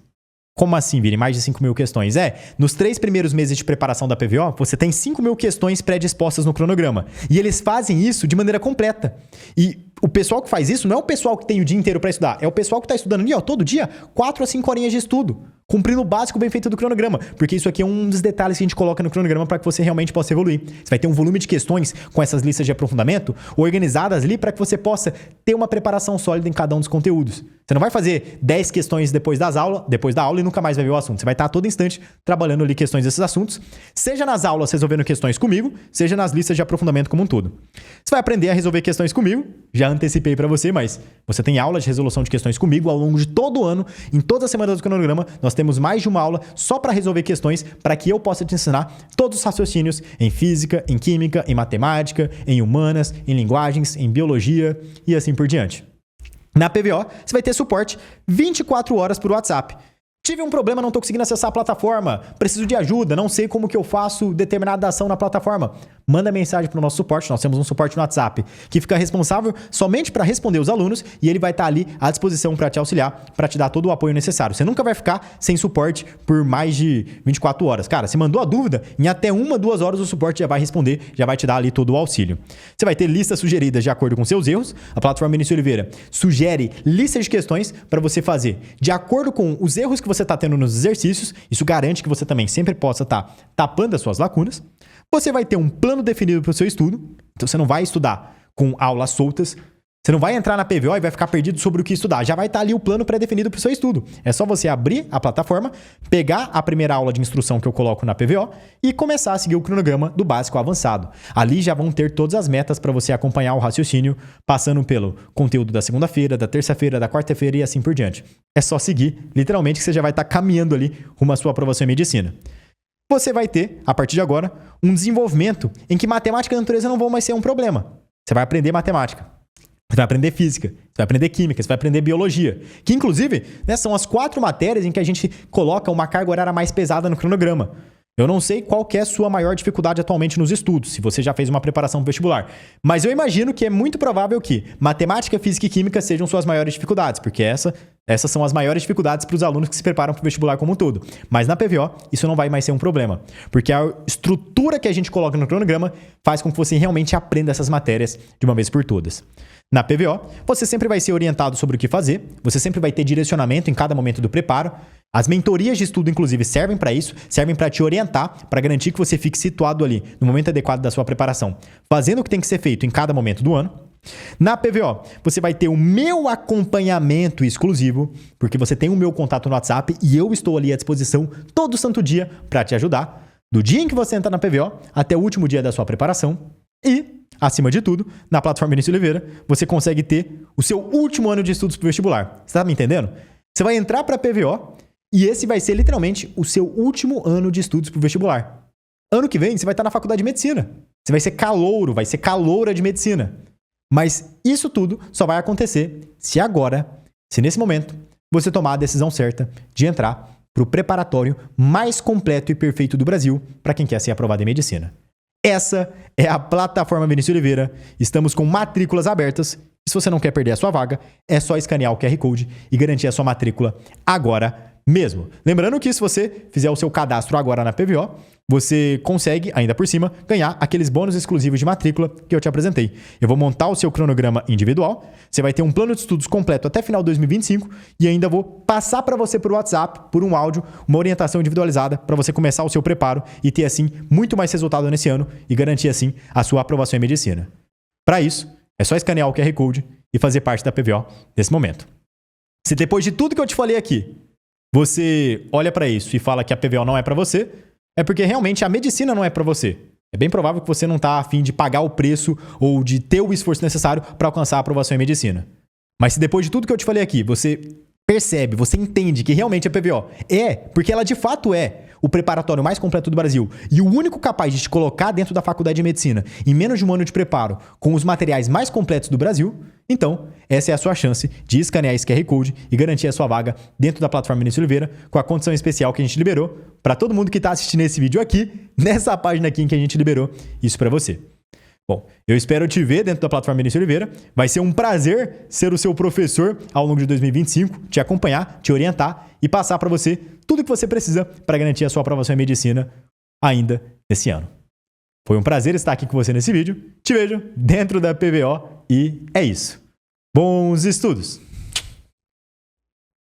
Como assim, Vini? Mais de 5 mil questões? Nos 3 primeiros meses de preparação da PVO, você tem 5 mil questões predispostas no cronograma. E eles fazem isso de maneira completa. E o pessoal que faz isso não é o pessoal que tem o dia inteiro para estudar, é o pessoal que está estudando ali, todo dia, 4 a 5 horinhas de estudo, cumprindo o básico bem feito do cronograma. Porque isso aqui é um dos detalhes que a gente coloca no cronograma para que você realmente possa evoluir. Você vai ter um volume de questões com essas listas de aprofundamento organizadas ali para que você possa ter uma preparação sólida em cada um dos conteúdos. Você não vai fazer 10 questões depois da aula e nunca mais vai ver o assunto. Você vai estar a todo instante trabalhando ali questões desses assuntos, seja nas aulas resolvendo questões comigo, seja nas listas de aprofundamento como um todo. Você vai aprender a resolver questões comigo, já antecipei para você, mas você tem aula de resolução de questões comigo ao longo de todo o ano, em todas as semanas do cronograma, nós temos mais de uma aula só para resolver questões, para que eu possa te ensinar todos os raciocínios em física, em química, em matemática, em humanas, em linguagens, em biologia e assim por diante. Na PVO, você vai ter suporte 24 horas por WhatsApp. Tive um problema, não estou conseguindo acessar a plataforma. Preciso de ajuda, não sei como que eu faço determinada ação na plataforma. Manda mensagem para o nosso suporte. Nós temos um suporte no WhatsApp que fica responsável somente para responder os alunos e ele vai estar ali à disposição para te auxiliar, para te dar todo o apoio necessário. Você nunca vai ficar sem suporte por mais de 24 horas. Cara, você mandou a dúvida, em até 1, 2 horas o suporte já vai responder, já vai te dar ali todo o auxílio. Você vai ter listas sugeridas de acordo com seus erros. A plataforma Vinícius Oliveira sugere listas de questões para você fazer de acordo com os erros que você está tendo nos exercícios. Isso garante que você também sempre possa estar tapando as suas lacunas. Você vai ter um plano definido para o seu estudo. Então você não vai estudar com aulas soltas. Você não vai entrar na PVO e vai ficar perdido sobre o que estudar. Já vai estar ali o plano pré-definido para o seu estudo. É só você abrir a plataforma, pegar a primeira aula de instrução que eu coloco na PVO e começar a seguir o cronograma do básico ao avançado. Ali já vão ter todas as metas para você acompanhar o raciocínio, passando pelo conteúdo da segunda-feira, da terça-feira, da quarta-feira e assim por diante. É só seguir, literalmente, que você já vai estar caminhando ali rumo à sua aprovação em medicina. Você vai ter, a partir de agora, um desenvolvimento em que matemática e natureza não vão mais ser um problema. Você vai aprender matemática. Você vai aprender física, você vai aprender química, você vai aprender biologia. Que, inclusive, são as 4 matérias em que a gente coloca uma carga horária mais pesada no cronograma. Eu não sei qual que é a sua maior dificuldade atualmente nos estudos, se você já fez uma preparação para o vestibular. Mas eu imagino que é muito provável que matemática, física e química sejam suas maiores dificuldades, porque essas são as maiores dificuldades para os alunos que se preparam para o vestibular como um todo. Mas na PVO, isso não vai mais ser um problema, porque a estrutura que a gente coloca no cronograma faz com que você realmente aprenda essas matérias de uma vez por todas. Na PVO, você sempre vai ser orientado sobre o que fazer, você sempre vai ter direcionamento em cada momento do preparo. As mentorias de estudo, inclusive, servem para isso, servem para te orientar, para garantir que você fique situado ali no momento adequado da sua preparação, fazendo o que tem que ser feito em cada momento do ano. Na PVO, você vai ter o meu acompanhamento exclusivo, porque você tem o meu contato no WhatsApp e eu estou ali à disposição todo santo dia para te ajudar, do dia em que você entra na PVO até o último dia da sua preparação. E, acima de tudo, na plataforma Vinícius Oliveira, você consegue ter o seu último ano de estudos para o vestibular. Você está me entendendo? Você vai entrar para a PVO e esse vai ser literalmente o seu último ano de estudos para o vestibular. Ano que vem, você vai estar na faculdade de medicina. Você vai ser calouro, vai ser caloura de medicina. Mas isso tudo só vai acontecer se nesse momento, você tomar a decisão certa de entrar para o preparatório mais completo e perfeito do Brasil para quem quer ser aprovado em medicina. Essa é a plataforma Vinícius Oliveira. Estamos com matrículas abertas. E se você não quer perder a sua vaga, é só escanear o QR Code e garantir a sua matrícula agora mesmo. Lembrando que se você fizer o seu cadastro agora na PVO, você consegue, ainda por cima, ganhar aqueles bônus exclusivos de matrícula que eu te apresentei. Eu vou montar o seu cronograma individual, você vai ter um plano de estudos completo até final de 2025 e ainda vou passar para você por WhatsApp, por um áudio, uma orientação individualizada para você começar o seu preparo e ter, assim, muito mais resultado nesse ano e garantir, assim, a sua aprovação em medicina. Para isso, é só escanear o QR Code e fazer parte da PVO nesse momento. Se depois de tudo que eu te falei aqui, você olha para isso e fala que a PVO não é para você, é porque realmente a medicina não é para você. É bem provável que você não está a fim de pagar o preço ou de ter o esforço necessário para alcançar a aprovação em medicina. Mas se depois de tudo que eu te falei aqui, você percebe, você entende que realmente a PVO porque ela de fato é o preparatório mais completo do Brasil e o único capaz de te colocar dentro da faculdade de medicina em menos de um ano de preparo com os materiais mais completos do Brasil, Então, essa é a sua chance de escanear esse QR Code e garantir a sua vaga dentro da plataforma Vinícius Oliveira com a condição especial que a gente liberou para todo mundo que está assistindo esse vídeo aqui, nessa página aqui em que a gente liberou isso para você. Bom, eu espero te ver dentro da plataforma Vinícius Oliveira. Vai ser um prazer ser o seu professor ao longo de 2025, te acompanhar, te orientar e passar para você tudo o que você precisa para garantir a sua aprovação em medicina ainda esse ano. Foi um prazer estar aqui com você nesse vídeo. Te vejo dentro da PVO e é isso. Bons estudos!